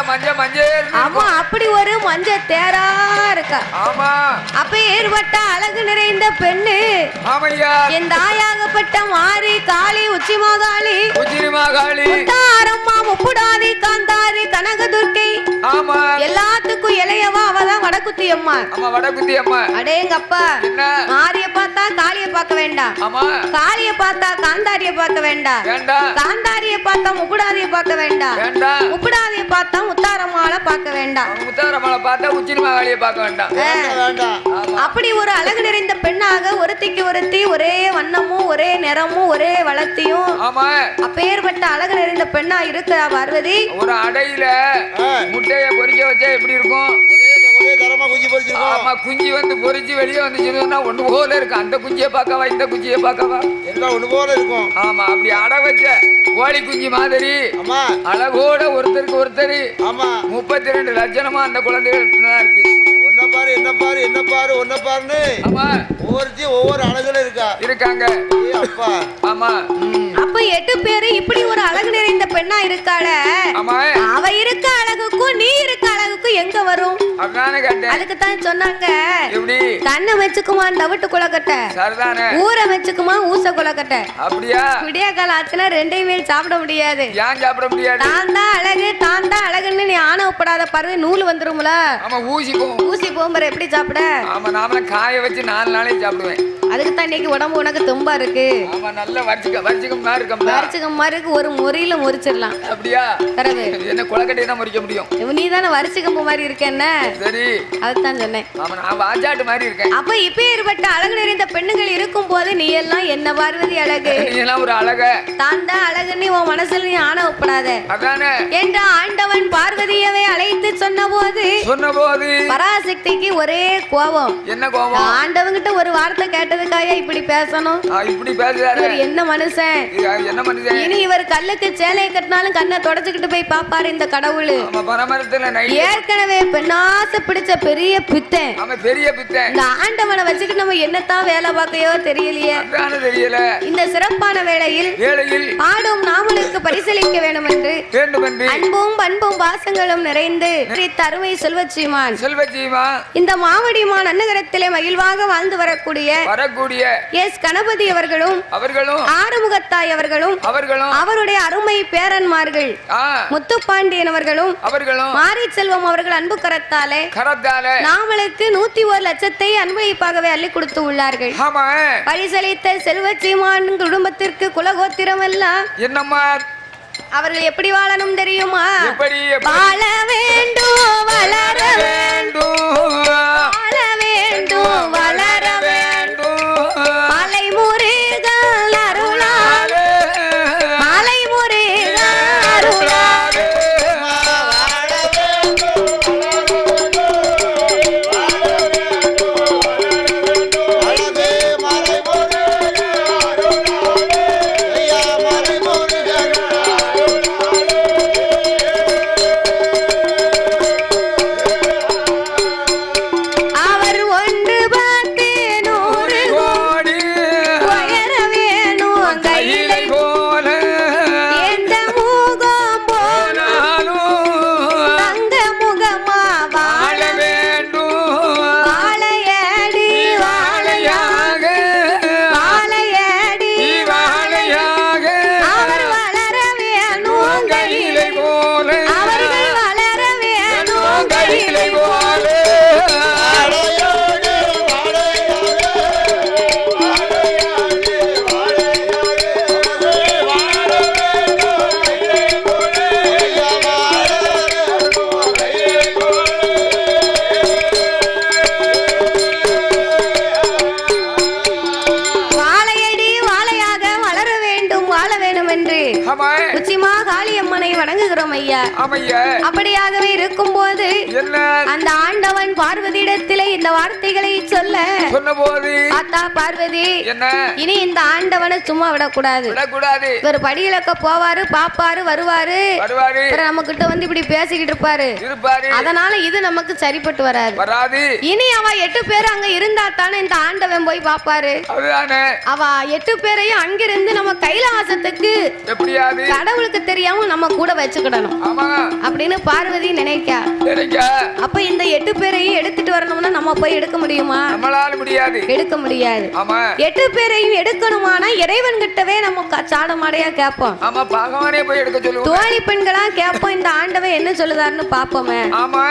மஞ்சள் ஆமா அப்படி ஒரு மஞ்ச தேரா இருக்கா. ஆமா அப்ப ஏற்பட்ட அழகு நிறைந்த பெண்ணு ஆமையா என் தாயாகப்பட்ட மாறி காளி உச்சி மாகாளி உச்சிரிமாகாளி முத்தாரம்மா முப்புடாதி காந்தாரி கனகதுர்க்கை ஆமா எல்லாத்துக்கும் இளையவா அவதான் வடக்குத்தி அம்மா. ஆமா வடக்குத்தி அம்மா அடேங்கப்பா என்ன மாரிய பார்த்தா காளிய பார்க்க வேண்டாம், ஆமா காளிய பார்த்தா காந்தாரிய பார்க்க வேண்டாம், வேண்டாம் காந்தாரிய பார்த்தா முப்புடாதிய பார்க்க வேண்டாம், வேண்டாம் முப்புடாதிய பார்த்தா முத்தாரம்மாள பார்க்க வேண்டாம். முத்தாரம்மளை பார்த்தா உச்சிரிமாகாளியை பார்க்க வேண்டாம். வேண்டாம். அப்படி ஒரு அழகு நிறைந்த பெண்ணாக ஒருத்திக்கு ஒருத்தி ஒரே வண்ணமும் ஒரே நிறமும் ஒரே வளர்த்தியும் ஆமா அப்பேற்பட்ட அழகு நிறைந்த பெண்ணா இருக்கிறா பார்வதி. ஒரு அடையில முட்டைய பொரிக்க வச்சா எப்படி இருக்கும்? ஒரே தரமா குஞ்சு பொரிச்சிருக்கோம். ஆமா குஞ்சு வந்து பொரிச்சு வெளியே வந்துச்சுன்னா ஒண்ணு போல இருக்கு. அந்த குஞ்சியை பார்க்கவா இந்த குஞ்சியை பார்க்கவா எல்லாம் ஒண்ணு போல இருக்கும். ஆமா அப்படி அடை வச்ச கோழி குஞ்சு மாதிரி ஆமா அழகோட ஒருத்தருக்கு ஒருத்தர் ஆமா 32 லட்சணமா அந்த குழந்தைகள் தான் இருக்கு. ஒன்ன பாரு என்ன பாரு என்ன பாரு ஒன்ன பாருன்னு ஆமா ஒவ்வொருத்தையும் ஒவ்வொரு அழகுல இருக்கா. இருக்காங்க. ஏய் அப்பா ஆமா அப்ப 8 பேரு இப்படி ஒரு அழகு நிறைந்த பெண்ணா இருக்காள. ஆமா அவ இருக்க அழகுக்கும் நீ இருக்க அழகுக்கும் எங்க வரும்? அப்படிதானே கேட்டேன். அதுக்கு தான் சொன்னாங்க எப்படி கண்ணை வச்சுக்குமா தவிட்டு குளக்கட்டை, சரிதானே ஊரை வச்சுக்குமா ஊச குளக்கட்டை. அப்படியா? விடிய கால ஆச்சுன்னா ரெண்டையுமே சாப்பிட முடியாது. ஏன் சாப்பிட முடியாது? தான் தான் அழகு தான் தான் அழகுன்னு நீ ஆணவப்படாத பறவை நூல் வந்துரும்ல. ஆமா ஊசிக்கும் ஊசி போகும்போது எப்படி சாப்பிட? ஆமா நாம காய வச்சு 4 நாளே சாப்பிடுவேன். அதுக்கு தான் இன்னைக்கு உடம்பு உனக்கு தும்பா இருக்கு. ஆமா நல்ல வரிச்சிக்கம்னா இருக்கம்ல. வரிச்சுக்கம் மாதிரி இருக்கு, ஒரு முறையில முறிச்சிடலாம். அப்படியா? பிறகு என்ன குளக்கட்டையை தான் முறிக்க முடியும். நீ தானே வரிச்சுக்கம்பு மாதிரி இருக்க என்ன? சரி அதுதான் சொன்னேன். ஆமா நான் வாஜாட்டு மாதிரி இருக்கேன். அப்ப இப்ப ஏற்பட்ட அழகு நிறைந்த பெண்ணுகள் இருக்கும் போது நீ எல்லாம் என்ன பார்வதி அழகு நீ எல்லாம் ஒரு அழக தான் தான் அழகுன்னு உன் மனசுல நீ ஆணவப்படாத அதானே என்ற ஆண்டவன் பார்வதியவை அழைத்து சொன்ன போது பராசக்திக்கு ஒரே கோபம். என்ன கோபம்? ஆண்டவங்கிட்ட ஒரு வார்த்தை கேட்டதுக்காயா இப்படி பேசணும்? இப்படி பேசுறாரு. இவர் என்ன மனுஷன்? என்ன மனுஷன்? இனி இவர் கல்லுக்கு சேலை கட்டினாலும் கண்ணை தொடச்சுக்கிட்டு போய் பாப்பாரு இந்த கடவுள். ஏற்கனவே பெண்ணாசை பிடிச்ச பெரிய பித்தன். பெரிய பித்தன். இந்த ஆண்டவனை வச்சுக்கிட்டு நம்ம என்னத்தான் வேலை பார்க்கையோ தெரியலையே. தெரியல. இந்த சிறப்பான வேளையில் பாடும் நாமளுக்கு பரிசீலிக்க வேண்டும் என்று அன்பும் பண்பும் பாசங்களும் நிறைந்து தருமை செல்வச்சீமான் இந்த மாவடிமான் அன்னகரத்திலே மகிழ்வாக வாழ்ந்து வரக்கூடிய எஸ் கணபதி அவர்களும் ஆறுமுகத்தாய் அவர்களும் அவருடைய அருமை பேரன்மார்கள் முத்துப்பாண்டியன் அவர்களும் மாரி செல்வம் அவர்கள் அன்பு கரத்தாலே நாமளுக்கு 101 லட்சத்தை அன்பளிப்பாகவே அள்ளி கொடுத்து உள்ளார்கள். பரிசளித்த செல்வச்சீமான் குடும்பத்திற்கு குலகோத்திரம் எல்லாம் என்னம்மா அவர்கள் எப்படி வாழணும் தெரியுமா? வாழ வேண்டும் வளர வேண்டும் வாழ வேண்டும் வளர வேண்டும் மலை முருகன் அருளாலே மலை முருகன் அருளாலே அப்படியாகவே இருக்கும் போது அந்த ஆண்டவன் பார்வதியிடத்திலே இந்த வார்த்தைகளை சொன்னபோது ஆத்தா பார்வதி இனி இந்த ஆண்டவனை சும்மா விடக்கூடாது. இவர் படியிலக்க போவாரு பாப்பாரு வருவாரு நம்ம கிட்ட வந்து இப்படி பேசிக்கிட்டு இருப்பாரு. அதனால இது நமக்கு சரிப்பட்டு வராது. இனி அவ 8 பேர் அங்க இருந்தா தானே இந்த ஆண்டவன் போய் பாப்பாரு. அவ 8 பேரையும் அங்கிருந்து நம்ம கைலாசத்துக்கு கடவுளுக்கு தெரியாம நம்ம கூட கூட வச்சுக்கிடணும் ஆமா அப்படின்னு பார்வதி நினைக்கா. சரிங்க. அப்ப இந்த 8 பேரையும் எடுத்துட்டு வரணும்னா நம்ம போய் எடுக்க முடியுமா? நம்மளால முடியாது. எடுக்க முடியாது. ஆமா 8 பேரையும் எடுக்கணுமானா இறைவன் கிட்டவே நம்ம சாடமாடையா கேட்போம். ஆமா பகவானே போய் எடுக்க சொல்லுவோம். தோழி பெண்களா கேட்போம். இந்த ஆண்டவன் என்ன சொல்லுதாருன்னு பாப்போமே. ஆமா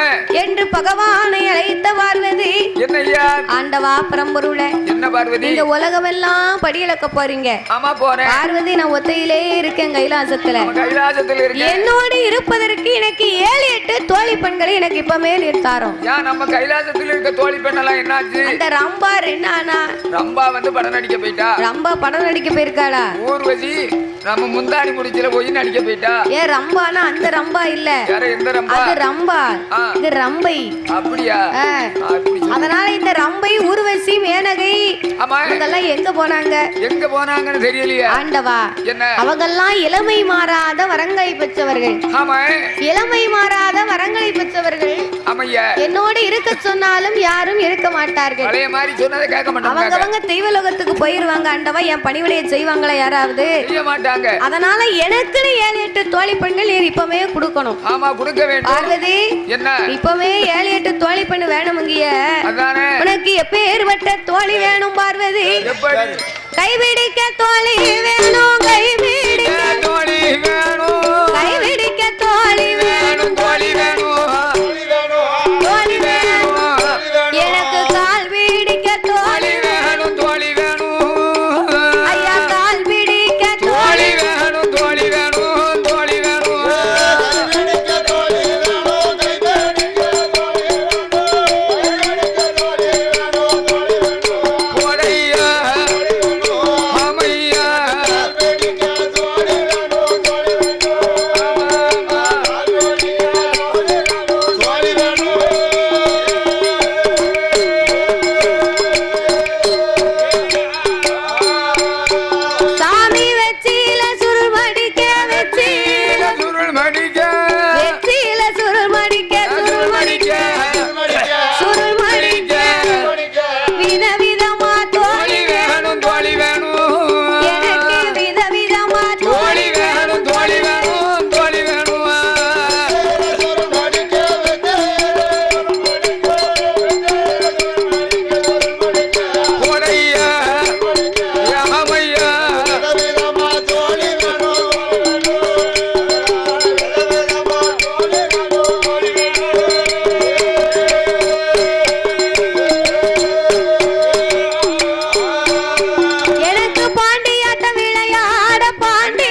என்று பகவானை அழைத்த பார்வதி, என்னய்யா ஆண்டவா பரம்பொருளே, என்ன பார்வதி இந்த உலகமெல்லாம் படியலக்க போறீங்க. ஆமா போறேன். பார்வதி நான் ஒத்தையிலே இருக்கேன் கைலாசத்துல. கைலாசத்துல இருக்கேன். என்னோடு இருப்பதற்கு எனக்கு 7-8 தோழி பெண்களை எனக்கு இப்பமே நிறுத்தாரோம். ஏன் நம்ம கைலாசத்துல இருக்க தோழி பெண்ணெல்லாம் என்னாச்சு? அந்த ரம்பா என்னானா? ரம்பா வந்து படம் நடிக்க போயிட்டா. ரம்பா படம் நடிக்க போயிருக்காளா? ஊர்வசி நம்ம முந்தாடி முடிச்சல போய் நடிக்க போயிட்டா. ஏ ரம்பானா அந்த ரம்பா இல்ல. வேற எந்த ரம்பா? அது ரம்பா. இது ரம்பை. அப்படியா? அதனால இந்த ரம்பை ஊர்வசி மேனகை ஆமா இதெல்லாம் எங்க போனாங்க? எங்க போனாங்கன்னு தெரியலையே. ஆண்டவா என்ன? அவங்கெல்லாம் இளமை மாறாத வரங்களை பெற்றவர்கள். ஆமா இளமை மாறாத வரங்களை பெற்றவர்கள். ஆமையா என்னோட இருக்க சொன்னாலும் யாரும் இருக்க மாட்டார்கள். பழைய மாதிரி சொன்னதை கேட்க மாட்டாங்க. அவங்க தெய்வலோகத்துக்கு போயிருவாங்க. ஆண்டவா என் பணிவிடையை செய்வாங்களா யாராவது? செய்ய மாட்டாங்க. அதனால எனக்குன்னு 7-8 தோழி பெண்கள் இப்பவே கொடுக்கணும். ஆமா கொடுக்க வேண்டும். பார்வதி என்ன இப்பவே 7-8 தோழி பெண் வேணும்ங்கிய. அதானே உனக்கு எப்பேர்வட்ட தோழி வேணும் பார்வதி? எப்படி? கைபிடிக்க தோழி வேணும். கைபிடிக்க தோழி வேணும். கைபிடிக்க தோழி வேணும். தோழி வேணும். தோழி வேணும். எனக்கு கால் பிடிக்க தோழி வேணும். தோழி வேணும். ஐயா கால் பிடிக்க தோழி வேணும். தோழி வேணும். தோழி வேணும். போடையா ஆமையா சாமி வெச்சில சுருள் மடிக்க வெச்சில சுருள் மடிக்க வெச்சில சுருள் மடிக்க சுருள் மடிக்க சுருள் மடிக்க விதவிதமா தோழி வேணும். தோழி வேணும். எனக்கு விதவிதமா தோழி வேணும். தோழி வேணும். தோழி வேணும். போடையா ஆமையா எனக்கு பாண்டியாட்டம் விளையாட பாண்டி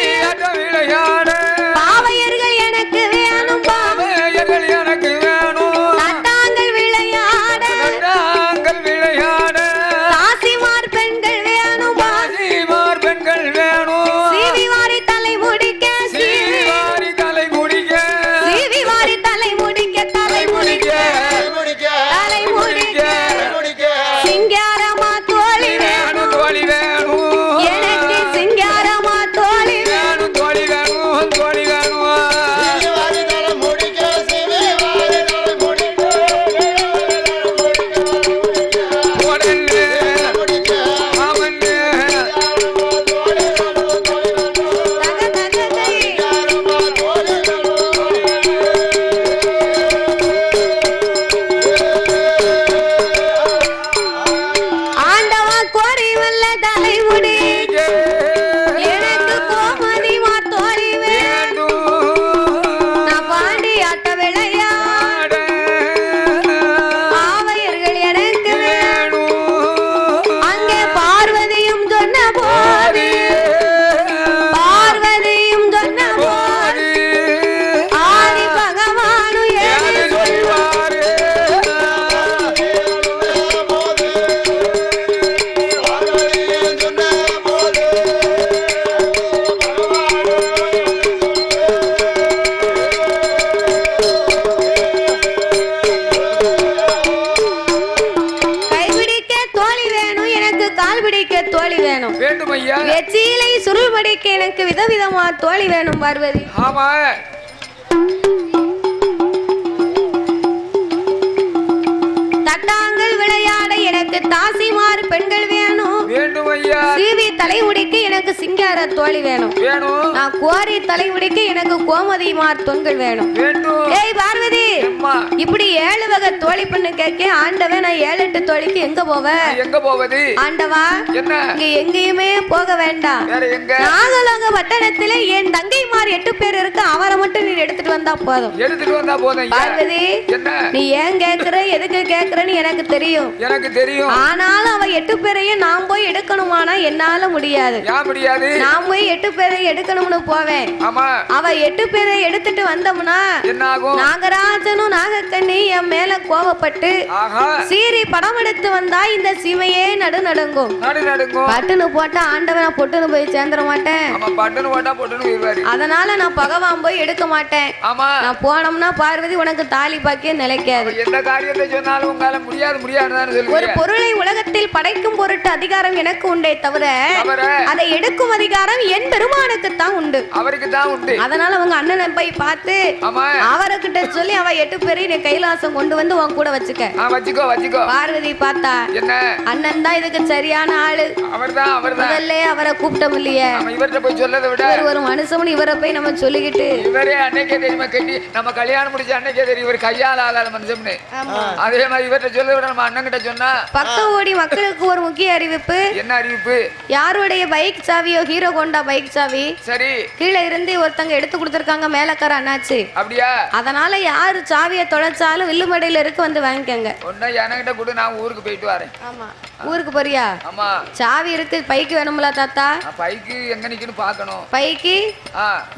விளையாட பாவையர்கள் எனக்கு வேணும். பாவையர்கள் எனக்கு வேணும். தட்டாங்கள் விளையாட நாங்கள் விளையாட தாசிமார் பெண்கள் வேணும். சீமார் பெண்கள் வேணும். சீவி வாரி தலை முடிக்க சீவாரி தலை குடிக்க சீவி வாரி தலை முடிக்க தலை முடிக்க தலை முடிக்க சிங்காரமா தோழி வேணும். தோழி வேணும். எனக்கு சிங்காரமா தோழி வேணும். தோழி வேணும். தோழி வேணும். போடல்ல ஆமல்ல ஆண்டவா கோரி வல்ல தலை முடி எனக்கு கோமதிமா தோழி வேணும். நான் பாண்டியாட்ட விளையாட பாவையர்கள் எனக்கு வேணும். அங்கே பார்வதியும் சொன்ன போது பார்வதியும் சொன்ன போது ஆதி பகவானும் ஏறி சொல்வாரு. கைபிடிக்க தோழி வேணும். எனக்கு கால் பிடிக்க தோழி வேணும். வேண்டும் ஐயா. வெற்றிலை சுருள் மடிக்க எனக்கு விதவிதமா தோழி வேணும் பார்வதி. ஆமா தட்டாங்கள் விளையாட எனக்கு தாசிமார் பெண்கள் வேணும். வேண்டும் ஐயா. சீவி தலைமுடிக்கு எனக்கு சிங்கார தோழி வேணும். வேணும். நான் கோரி தலைமுடிக்கு எனக்கு கோமதிமார் தொங்கல் வேணும். வேண்டும். ஏய் பார்வதி, அம்மா. இப்படி 7 வகை தோழி பண்ணு கேட்க ஆண்டவன், நான் 7-8 தோழிக்கு எங்க போவேன்? எங்க போவது? ஆண்டவா, என்ன? இங்க எங்கேயுமே போக வேண்டாம். வேற எங்க? நாகலோக பட்டணத்திலே என் தங்கைமார் 8 பேர் இருக்கு, அவரை மட்டும் நீ எடுத்துட்டு வந்தா போதும். எடுத்துட்டு வந்தா போதும். பார்வதி, என்ன? நீ ஏன் கேக்குற, எதுக்கு கேக்குறன்னு எனக்கு தெரியும். எனக்கு தெரியும். ஆனாலும் அவ 8 பேரையும் நான் போய் எடுக்கணுமானா என்னால முடியாது. ஏன் முடியாது? நான் போய் 8 பேரையும் எடுக்கணும்னு போவேன். ஆமா. அவ 8 பேரை எடுத்துட்டு வந்தோம்னா என்ன ஆகும்? நாகராஜனும் நாகக்கண்ணி என் மேல கோவப்பட்டு ஆஹா. சீறி படம் எடுத்து வந்தா இந்த சீமையே நடுங்கும். நடுங்கும். பட்டுன்னு போட்டா ஆண்டவனா பொட்டுன்னு போய் சேர்ந்துட மாட்டேன். ஆமா, பட்டுன்னு போட்டா பொட்டுன்னு போயிடுவாரு. அதனால நான் பகவான் போய் எடுக்க மாட்டேன். ஆமா. நான் போனோம்னா பார்வதி உனக்கு தாலி பாக்கியம் நிலைக்காது. எந்த காரியத்தை சொன்னாலும் உங்களால முடியாதுன்னு ஒரு சொல்லுவீங்க. பொருளை உலகத்தில் படைக்கும் பொருட்டு அதிகாரம் எனக்கு உண்டே தவிர அதை எடுக்கும் அதிகாரம் என் பெருமானுக்கு தான் உண்டு. அவருக்கு தான் உண்டு. அதனால அவங்க அண்ணனை போய் பார்த்து ஆமா. அவர்கிட்ட சொல்லி அவ 8 பேரையும் நீ கைலாசம் கொண்டு வந்து உன் கூட வச்சுக்க. வச்சுக்கோ. பார்வதி பார்த்தா என்ன? அண்ணன் தான் இதுக்கு சரியான ஆளு. அவர்தான். முதல்ல அவரை கூப்பிட்டோம் இல்லையே. இவர்கிட்ட போய் சொல்லதை விட ஒரு மனுஷன் இவரை போய் நம்ம சொல்லிக்கிட்டு இவரே அன்னைக்கே தெரியுமா கட்டி நம்ம கல்யாணம் முடிச்ச அன்னைக்கே தெரியும் இவர் கையால் ஆளாத மனுஷம்னு. அதே மாதிரி இவர்கிட்ட சொல்ல விட நம்ம அண்ணன் கிட்ட சொன்னா பக்க ஓடி மக்களுக்கு ஒரு முக்கிய அறிவிப்பு. என்ன அறிவிப்பு? யாருடைய bike Savio hero Honda bike சாவி சரி கீழே இருந்து ஒருத்தங்க எடுத்து கொடுத்திருக்காங்க, மேலக்கார அண்ணாச்சு. அப்படியா? அதனால யாரு சாவியை தொலைச்சாலும் வில்லுமடையில இருக்கு வந்து வாங்கிக்கங்க. ஒன்னா என்கிட்ட கூட நான் ஊருக்கு போயிட்டு வரேன். ஆமா, ஊருக்கு போறியா? ஆமா. சாவி இருக்கு, பைக்கு வேணும்ல தாத்தா? பைக்கு எங்க நிக்குன்னு பாக்கணும். பைக்கு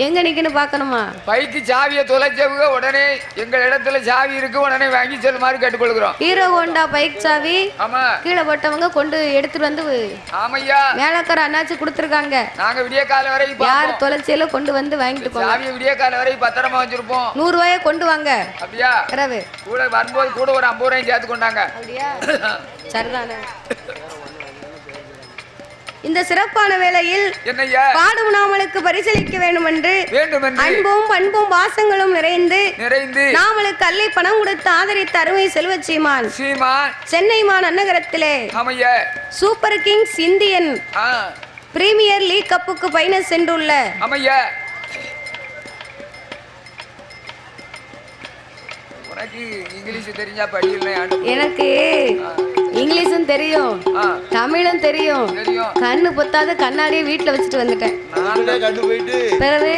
எங்க நிக்குன்னு பாக்கணுமா? பைக்கு சாவியை தொலைச்சவங்க உடனே எங்க இடத்துல சாவி இருக்கு உடனே வாங்கி செல்லுமாறு கேட்டுக்கொள்கிறோம். ஹீரோ ஹோண்டா பைக் சாவி ஆமா கீழே போட்டவங்க கொண்டு எடுத்துட்டு வந்து ஆமையா மேலக்கார அண்ணாச்சு கொடுத்துருக்காங்க. நாங்க விடிய கால வரை யார் தொலைச்சியில கொண்டு வந்து வாங்கிட்டு போங்க. சாவியை விடிய கால வரை பத்திரமா வச்சிருப்போம். 100 ரூபாயை கொண்டு வாங்க. அப்படியா? இரவு கூட வரும்போது கூட ஒரு 50 ரூபாயும் சேர்த்து கொண்டாங்க. அப்படியா? சரிதானே. இந்த சிறப்பான வேளையில் பாடும் நாமளுக்கு பரிசளிக்க வேண்டும் என்று அன்பும் பண்பும் வாசங்களும் நிறைந்து நாமளுக்கு அள்ளி பணம் கொடுத்து ஆதரித்த அருமை செல்வ சீமான் சென்னை மாநகரத்திலே super Kings Indian premier league கப்புக்கு பயணம் சென்றுள்ள எனக்கு இங்கிலீஷும் தெரியும், தமிழும் தெரியும். கண்ணு பொத்தாத கண்ணாடியை வீட்டுல வச்சுட்டு வந்துட்டேன். பிறகு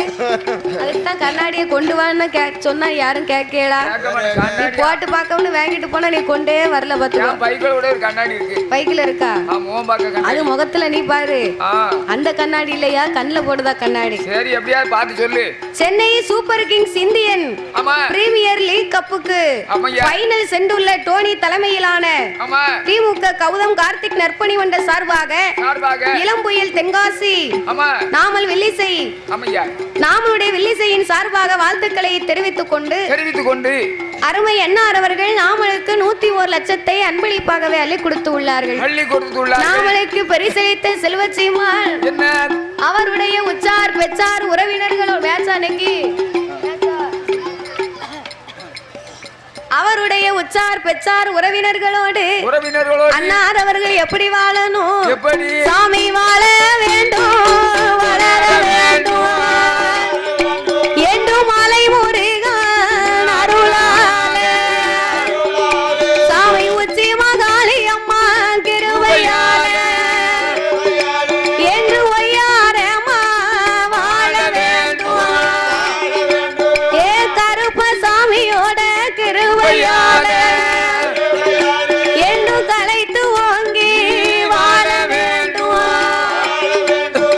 அதுக்குதான் கண்ணாடியை கொண்டு வான்னு சொன்னா யாரும் கேட்கலா. நீ போட்டு பார்க்கணும்னு வாங்கிட்டு போனா நீ கொண்டே வரல. பைக்கில் இருக்கா? அது முகத்துல நீ பாரு. அந்த கண்ணாடி இல்லையா, கண்ணுல போடுதா கண்ணாடி? Chennai Super Kings Indian premier league கப்புக்கு ஃபைனல் சென்றுள்ள டோனி தலைமையிலான திமுக கௌதம் கார்த்திக் நற்பணி மன்ற சார்பாக இளம்புயல் தென்காசி நாமல் வில்லிசை நாமளுடைய வில்லிசையின் சார்பாக வாழ்த்துக்களை தெரிவித்துக் கொண்டு அருமை என்ஆர் அவர்கள் நாமளுக்கு 101 லட்சத்தை அன்பளிப்பாகவே அள்ளி கொடுத்து உள்ளார்கள். நாமளுக்கு பரிசளித்த செல்வ சீமான் அவருடைய உச்சார் பெச்சார் உறவினர்களோடு அவருடைய உச்சார் பெச்சார் உறவினர்களோடு அன்னார் அவர்கள் எப்படி வாழணும், சாமி வாழ வேண்டும், வளர வேண்டும் என்று மாலை முருகன் அருளால சாமி உச்சி மகாளி அம்மா கிருபையால என்று ஒய்யாரமா வாழ வேண்டும். ஏ கருப்பசாமியோட கிருபையால என்று கலைத்து ஓங்கி வாழ வேண்டும்.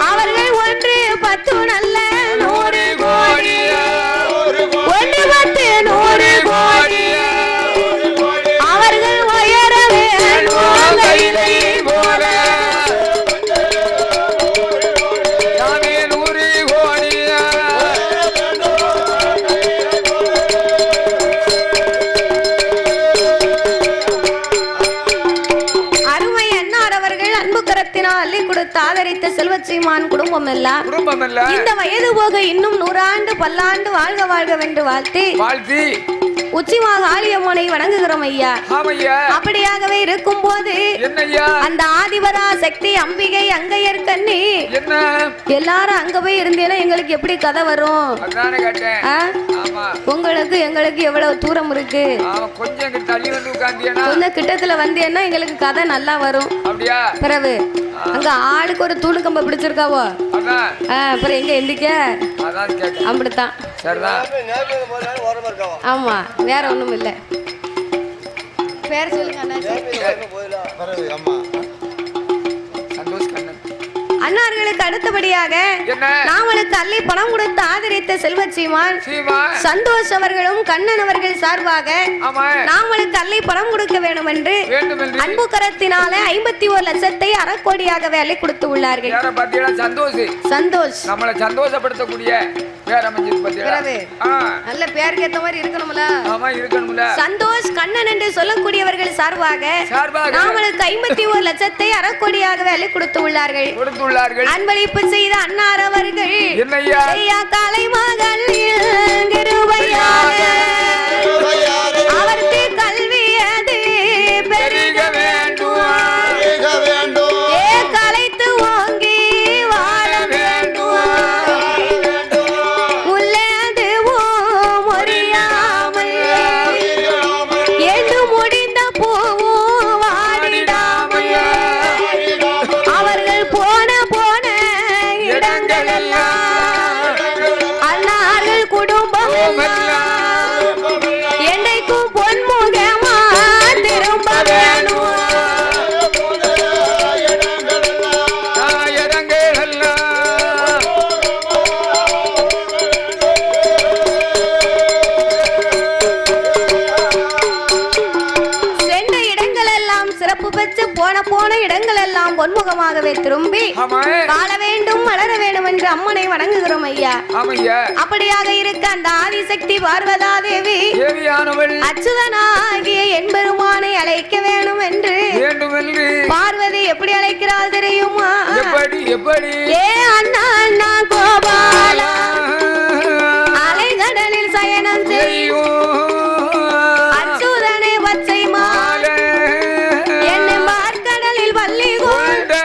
அவர்கள் 1 10 நல்ல 100 கோடி 1 10 100 கோடி அவர்கள் உயர வேண்டும் கைதை போல. அருமை அன்னார் அவர்கள் அன்பு கரத்தினால் அள்ளி கொடுத்து ஆதரித்த செல்வச்சீமான் குடும்பம் எல்லாம் இந்த வயது போக இன்னும் 100 ஆண்டு பல்லாண்டு வாழ்க வாழ்க வென்று வாழ்த்தி உச்சிமாக ஆலியம்மனை வணங்குகிறோம் ஐயா. ஆமையா. அப்படியாகவே இருக்கும் போது என்னய்யா? அந்த ஆதிபரா சக்தி அம்பிகை அங்கையர் கண்ணி என்ன எல்லாரும் அங்க போய் இருந்தேன்னா எங்களுக்கு எப்படி கதை வரும்? அதானே கேட்டேன். ஆமா. உங்களுக்கு எங்களுக்கு எவ்வளவு தூரம் இருக்கு? கொஞ்சம் தள்ளி வந்து உட்கார்ந்தியனா? கொஞ்சம் கிட்டத்துல வந்தேன்னா எங்களுக்கு கதை நல்லா வரும். அப்படியா? பிறகு அங்க ஆளுக்கு ஒரு தூணு கம்ப பிடிச்சிருக்காவோ? அதான். அப்புறம் எங்க எந்திக்க? அதான் கேட்டேன். அப்படித்தான். சரிதான். ஆமா, வேற ஒண்ணும் இல்ல. பேர் சொல்லுங்க அண்ணாச்சி. அம்மா சந்தோஷ் கண்ணன். அன்னார்களுக்கு அடுத்தபடியாக நாமளுக்கு அள்ளி பணம் கொடுத்து ஆதரித்த செல்வச்சீமான் சந்தோஷ் அவர்களும் கண்ணன் அவர்கள் சார்பாக நாமளுக்கு அள்ளி பணம் கொடுக்க வேண்டும் என்று அன்பு கரத்தினால 51 லட்சத்தை அறக்கோடியாகவே அள்ளி கொடுத்து உள்ளார்கள். சந்தோஷ் நம்மளை சந்தோஷப்படுத்தக்கூடிய நல்ல பேருக்கு ஏத்த மாதிரி இருக்கணும்ல. இருக்கணும்ல. சந்தோஷ் கண்ணன் என்று சொல்லக்கூடியவர்கள் சார்பாக நாமளுக்கு 51 லட்சத்தை அறக்கோடியாகவே அள்ளி கொடுத்து உள்ளார்கள். அன்பளிப்பு செய்த அன்னார் அவர்கள் ஐயா கலைமகள் அவருக்கு கல்வியது பெருக வேண்டும், கலைத்து ஓங்கி வாழ வேண்டும், உள்ளது மொழியாமல் என்று முடிந்த பூவும் வாடிடாமல் அவர்கள் போன இடங்கள் எல்லாம் அன்னார்கள் குடும்பம் என்னைக்கும் பொன்முகமா திரும்ப வேணும். சென்ற இடங்கள் எல்லாம் சிறப்பு பெற்று போன இடங்கள் எல்லாம் பொன்முகமாகவே திரும்பி வாழ வேண்டும் வளர வேண்டும் என்று அம்மனை வணங்குகிறோம் ஐயா. அப்படியாக இருக்க அந்த ஆதிசக்தி பார்வதா தேவி அச்சுதனாகிய என்பெருமானை அழைக்க வேண்டும் என்று பார்வதி எப்படி அழைக்கிறாள் தெரியுமா? ஏ அண்ணா அண்ணா கோபாலா அலைகடலில் சயனம் செய்யும் அச்சுதனை பச்சை மாலை என்னை பார்க்கடலில் வள்ளி கொண்டு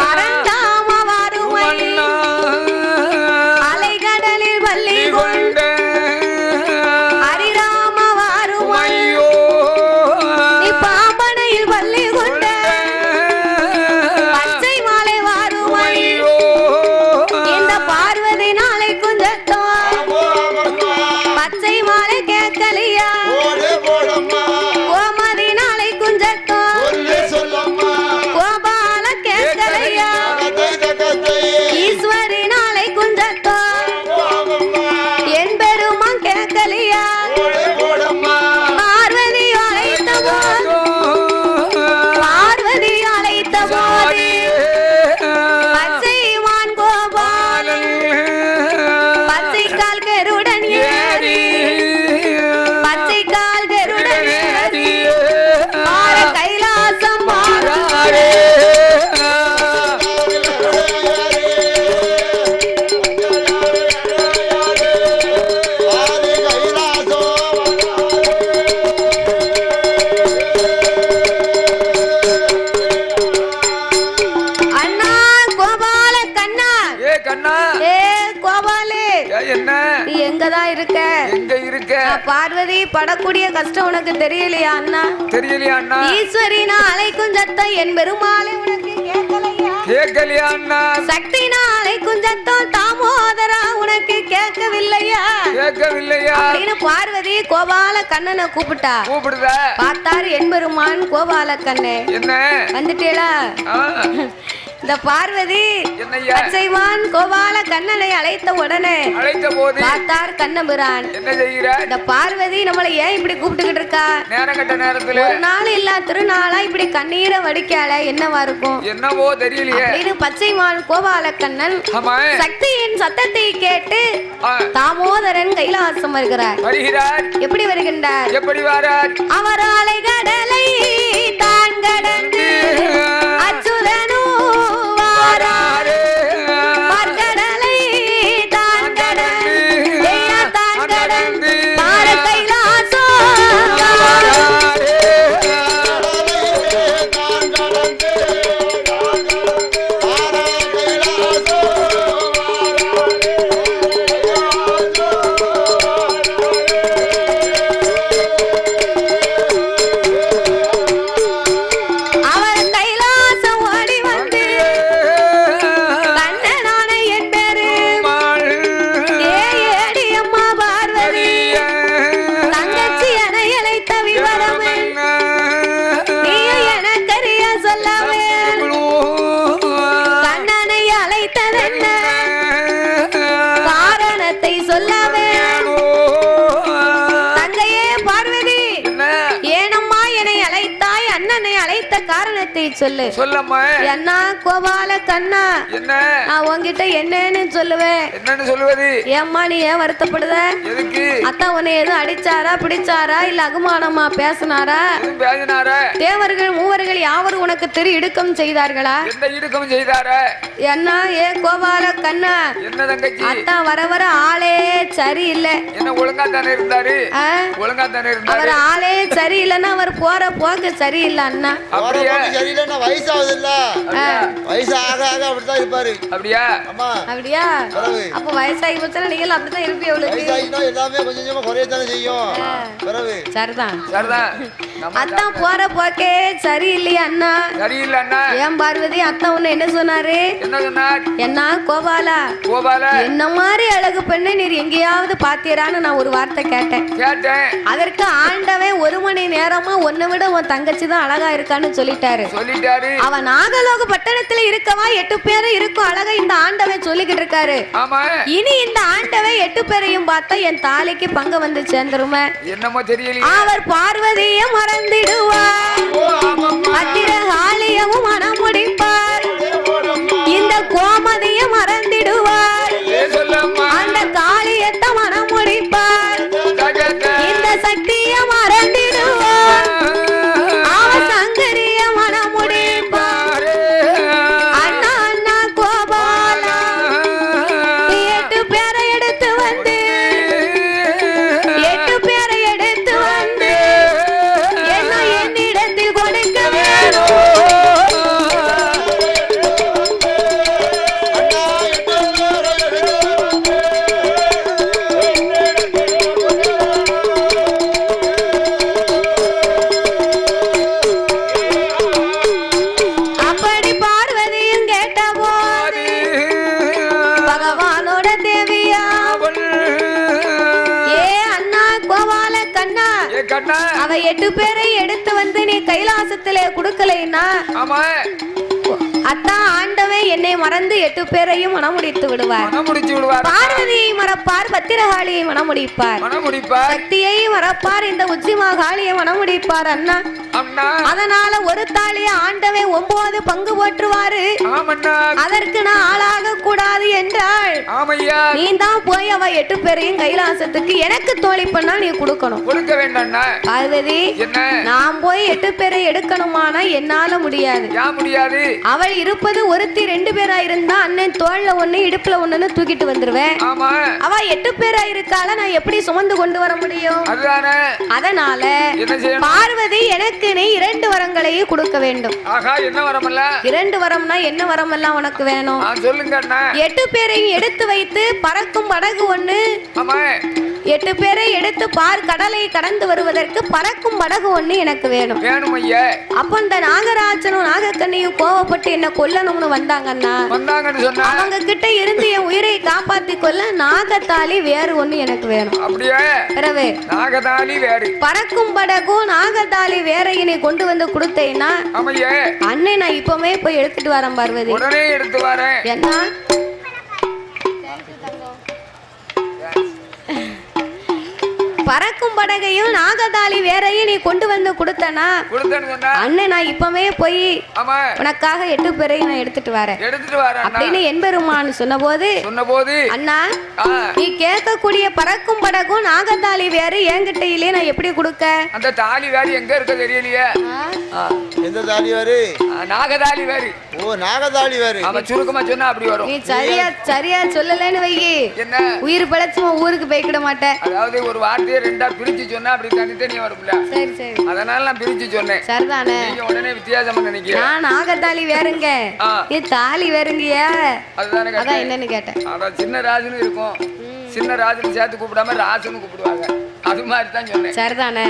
பரந்தாம வருமை அலைகடலில் வள்ளி கொண்டு ஹரிராம வருமை நீ பாம்பனையில் வள்ளி கொண்டு பச்சை மாலை வருமை இந்த பார்வதி நாளை குஞ்சத்தோ பச்சை மாலை கேட்கலையா? கோமதி நாளை குஞ்சத்தோ கோபால கேட்கலையா? ஈஸ்வரி நாளை குஞ்சத்தோ என் பெருமான் கேட்கலையா? பார்வதி அழைத்த போது பச்சைமான் கோபாலன் பச்சை கால் கருடன் ஏறி பச்சை கால் கருடன் ஏறி மாற கைலாசம் மாறாரே. அண்ணா கோபால கண்ணா ஏ கோபாலே என்ன நீ எங்கதான் இருக்க? எங்க இருக்க? பார்வதி படக்கூடிய கஷ்டம் உனக்கு தெரியலையா அண்ணா? தெரியலையா அண்ணா? ஈஸ்வரி நான் அழைக்கும் சத்தம் என் பெருமாளை உனக்கு கேட்கலையா அண்ணா? சக்தி நான் அழைக்கும் சத்தம் தாமோதரா உனக்கு கேட்கவில்லையா? அப்படின்னு பார்வதி கோபால கண்ணனை கூப்பிட்டா. பார்த்தாரு என் பெருமான் கோபால கண்ணே என்ன வந்துட்டேளா? இந்த பார்வதி பச்சைமான் கோபால கண்ணனை அழைத்த உடனே பார்த்தார் கண்ணபிரான். இந்த பார்வதி நம்மளை ஏன் இப்படி கூப்பிட்டுக்கிட்டு இருக்கா? ஒரு நாள் இல்ல திருநாளா இப்படி கண்ணீரை வடிக்கால என்னவா இருக்கும்? என்னவோ தெரியலையே அப்படின்னு பச்சைமான் கோபால கண்ணன் சக்தியின் சத்தத்தை கேட்டு தாமோதரன் கைலாசம் வருகிறார். எப்படி வருகின்றார்? அவர் அலைகடலை தான் கடந்து அச்சுதனு கடலை தான் கடந்து பார கைல என்னை அழைத்த காரணத்தை சொல்லு. சொல்லம்மா. என்ன கோபால கண்ணா, என்ன நான் உன்கிட்ட என்னன்னு சொல்லுவேன். என்னன்னு சொல்லுவது? ஏம்மா நீ ஏன் வருத்தப்படுத? எதுக்கு? அத்தா உன்னை எதுவும் அடிச்சாரா பிடிச்சாரா இல்ல அகுமானமா பேசினாரா? பேசினாரா? தேவர்கள் மூவர்கள் யாவரும் உனக்கு இடுக்கம் செய்தார்களா? எந்த இடுக்கம் செய்தாரா? என்ன ஏ கோபால கண்ணா, என்ன தங்கச்சி? அத்தா வர வர ஆளே சரியில்லை. என்ன ஒழுங்கா தானே இருந்தாரு? ஒழுங்கா தானே இருந்தாரு. அவர் ஆளே சரியில்லைன்னா அவர் போற போக்கு சரியில்லை அண்ணா. அப்படியே சரியில்லைன்னா வயசாகுது இல்ல, வயசு ஆக ஆக அப்படித்தான் இருப்பாரு. அப்படியா? ஆமா. அப்படியா? அப்ப வயசாகி போச்சுன்னா நீங்கள் அப்படித்தான் இருப்பீங்க. வயசாகினா எல்லாமே கொஞ்சம் கொஞ்சமா குறையத்தானே செய்யும். சரிதான் சரிதான். அத்தான் போற போக்கே சரியில்லையா அண்ணா? சரியில்லை அண்ணா. ஏன் பார்வதி அத்தா உன்னை என்ன சொன்னாரு? என்ன சொன்னார்? என்ன கோபாலா, கோபாலா என்ன மாதிரி அழகு பெண்ணை நீர் எங்கேயாவது பாத்தீரான்னு நான் ஒரு வார்த்தை கேட்டேன். அதற்கு ஆண்டவன் 1 மணி நேரமா உன்னை விட உன் தங்கச்சி தான் அழகா இருக்கான்னு சொல்லிட்டாரு. அவன் நாகலோக பட்டணத்துல இருக்கவா 8 பேரும் இருக்கும் அழகா இந்த ஆண்டவன் சொல்லிக்கிட்டு இருக்காரு. இனி இந்த ஆண்டவன் 8 பேரையும் பார்த்தா என் தாலிக்கு பங்கு வந்து சேர்ந்துருமே. என்னமோ தெரியல. அவர் பார்வதியை மறந்திடுவார், பத்திரகாளியவும் மனம் முடிப்பார், இந்த கோமதியை மறந்திடுவார், அந்த காளியத்தை மனம் முடிப்பார், இந்த சக்தியை மறந்திடுவார், அவ சங்கரிய மனம் முடிப்பார். அண்ணா அண்ணா கோபாலா 8 பேரை எடுத்து வந்து 8 பேரை எடுத்து வந்து என்ன என்னிடத்தில் கொடுக்க வேணும். அப்படி பார்வதியும் கேட்ட போது பகவானோட தேவியா ஏ அண்ணா கோபால கண்ணா, அவ 8 பேரை எடுத்து வந்து நீ கைலாசத்திலே கொடுக்கலைன்னா அத்தா ஆண்டவன் என்னை மறந்து 8 பேரையும் மனமுடித்து விடுவார். பார்வதியை மறப்பார், பத்திரகாளியை மனமுடிப்பார், சக்தியை மறப்பார், இந்த உச்சிமாகாளியை மனமுடிப்பார் அண்ணா. அதனால ஒரு தாலிய ஆண்டவன் 9 பங்கு போற்றுவாரு. அதற்கு நான் ஆளாக கூடாது என்றால் நீ தான் போய் அவ 8 பேரையும் கைலாசத்துக்கு எனக்கு தோழி பண்ணா நீ கொடுக்கணும். பார்வதி நான் போய் 8 பேரை எடுக்கணுமானா என்னால முடியாது. அவள் இருப்பது ஒருத்தி 2 பேரா இருந்தா அண்ணன் தோல்ல 1 இடுப்புல 1ன்னு தூக்கிட்டு வந்துருவேன். அவ 8 பேரா இருக்கால நான் எப்படி சுமந்து கொண்டு வர முடியும்? அதனால பார்வதி எனக்கு நீ 2 வரங்களையும் கொடுக்க வேண்டும். 2 வரம்னா என்ன வரமெல்லாம் உனக்கு வேணும்? 8 பேரையும் எடுத்து வைத்து பறக்கும் படகு 1, 8 பேரை எடுத்து பார் கடலை கடந்து வருவதற்கு பறக்கும் படகு 1 எனக்கு வேணும். அப்ப இந்த நாகராஜனும் நாகக்கண்ணியும் கோவப்பட்டு என்ன கொல்லணும்னு வந்தாங்கன்னா அவங்க கிட்ட இருந்து என் உயிரை காப்பாத்தி கொள்ள நாகத்தாலி வேறு 1 எனக்கு வேணும். பறக்கும் படகும் நாகத்தாலி வேற என்னை கொண்டு வந்து கொடுத்தேன்னா அண்ணே நான் இப்பவே போய் எடுத்துட்டு வரேன் பார்வதி. எடுத்து வரேன். என்ன பறக்கும் படகையும் நாகதாளி வேறையும் நீ கொண்டு வந்து கொடுத்தனா அண்ணன் நான் இப்பவே போய் உனக்காக 8 பேரையும் நான் எடுத்துட்டு வரேன் அப்படின்னு என்பெருமான் சொன்னபோது அண்ணா நீ கேட்கக்கூடிய பறக்கும் படகும் நாகதாளி வேறு என்கிட்ட இல்லையே நான் எப்படி கொடுக்க? அந்த தாலி வேறு எங்க இருக்க தெரியலையே. எந்த தாலி வேறு? நாகதாளி வேறு. ஓ நாகதாளி வேறு. அவன் சுருக்கமா சொன்னா அப்படி வரும். நீ சரியா சொல்லலன்னு வைகி என்ன உயிர் பழச்சுமா ஊருக்கு போய்க்கிட மாட்டேன். அதாவது ஒரு வார்த்தையை 2ஆ பிரிச்சு சொன்னா அப்படி தனித்தனியா வரும்ல. சரி சரி அதனால நான் பிரிச்சு சொன்னேன். சரிதானே? நீங்க உடனே வித்தியாசமா நினைக்கிறீங்க. நான் நாகதாளி வேறுங்க நீ தாலி வேறுங்கயா. அதுதானே அதான் என்னன்னு கேட்டேன். அதான் சின்ன ராஜுன்னு இருக்கும். சின்ன ராஜுன்னு சேர்த்து கூப்பிடாம ராஜுன்னு கூப்பிடுவாங்க. அது மாதிரி தான் சொன்னேன். சரிதானே?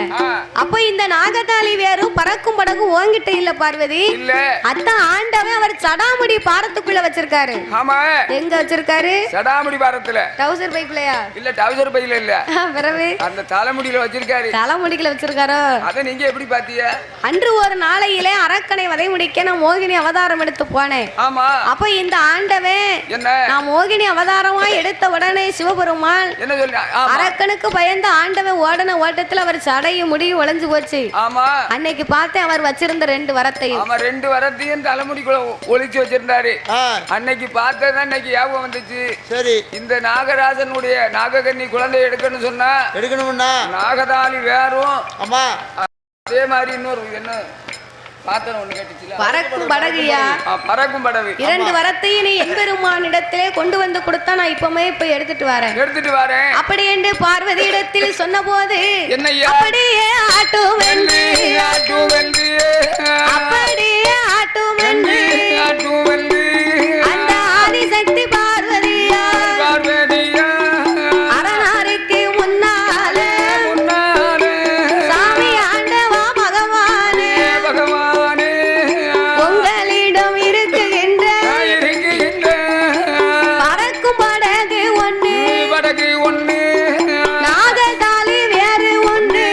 அப்ப இந்த நாகதாளி வேறும் பறக்கும் படகும் உன்கிட்ட இல்ல பார்வதி. இல்ல அதான் ஆண்டவன் அவர் சடாமுடி பாரத்துக்குள்ள வச்சிருக்காரு. ஆமா எங்க வச்சிருக்காரு? சடாமுடி பாரத்துல. டவுசர் பைக்குலயா? இல்ல டவுசர் பையில இல்ல. பிறகு அந்த தலைமுடியில வச்சிருக்காரு. தலைமுடிக்குள்ள வச்சிருக்காரோ? அத நீங்க எப்படி பாத்தீங்க? அன்று ஒரு நாளையிலே அரக்கனை வதை முடிக்க நான் மோகினி அவதாரம் எடுத்து போனேன். ஆமா அப்ப இந்த ஆண்டவன் என்ன நான் மோகினி அவதாரமா எடுத்த உடனே சிவபெருமான் என்ன சொல்ற? அரக்கனுக்கு பயந்த ஆண்டவன் ஆண்டவன் ஓடன ஓட்டத்துல அவர் சடையும் முடியும் உழைஞ்சு போச்சு. ஆமா அன்னைக்கு பார்த்தேன் அவர் வச்சிருந்த 2 வரத்தையும். ஆமா 2 வரத்தையும் தலைமுடிக்குள்ள ஒளிச்சு வச்சிருந்தாரு. அன்னைக்கு பார்த்ததான் அன்னைக்கு ஞாபகம் வந்துச்சு. சரி இந்த நாகராஜனுடைய நாககன்னி குழந்தை எடுக்கணும்னு சொன்னா எடுக்கணும்னா நாகதாளி வேறும். ஆமா அதே மாதிரி இன்னொரு என்ன பாத்திரம் ஒண்ணு கேட்டுச்சுல பறக்கும் படகுயா. பறக்கும் படகு 2 வரத்தையும் நீ எம்பெருமானிடத்திலே கொண்டு வந்து கொடுத்தா நான் இப்பமே போய் எடுத்துட்டு வரேன் அப்படி என்று பார்வதி இடத்தில் சொன்ன போது என்னையா அப்படியே ஆட்டும் வென்று அப்படியே ஆட்டும் வென்று அந்த ஆதிசக்தி பார்வதியா அரணாருக்கு முன்னாலே சாமி ஆண்டவா பகவானே உங்களிடம் இருக்குகின்ற பறக்கும் படகு ஒன்று நாகதாளி வேறு ஒன்று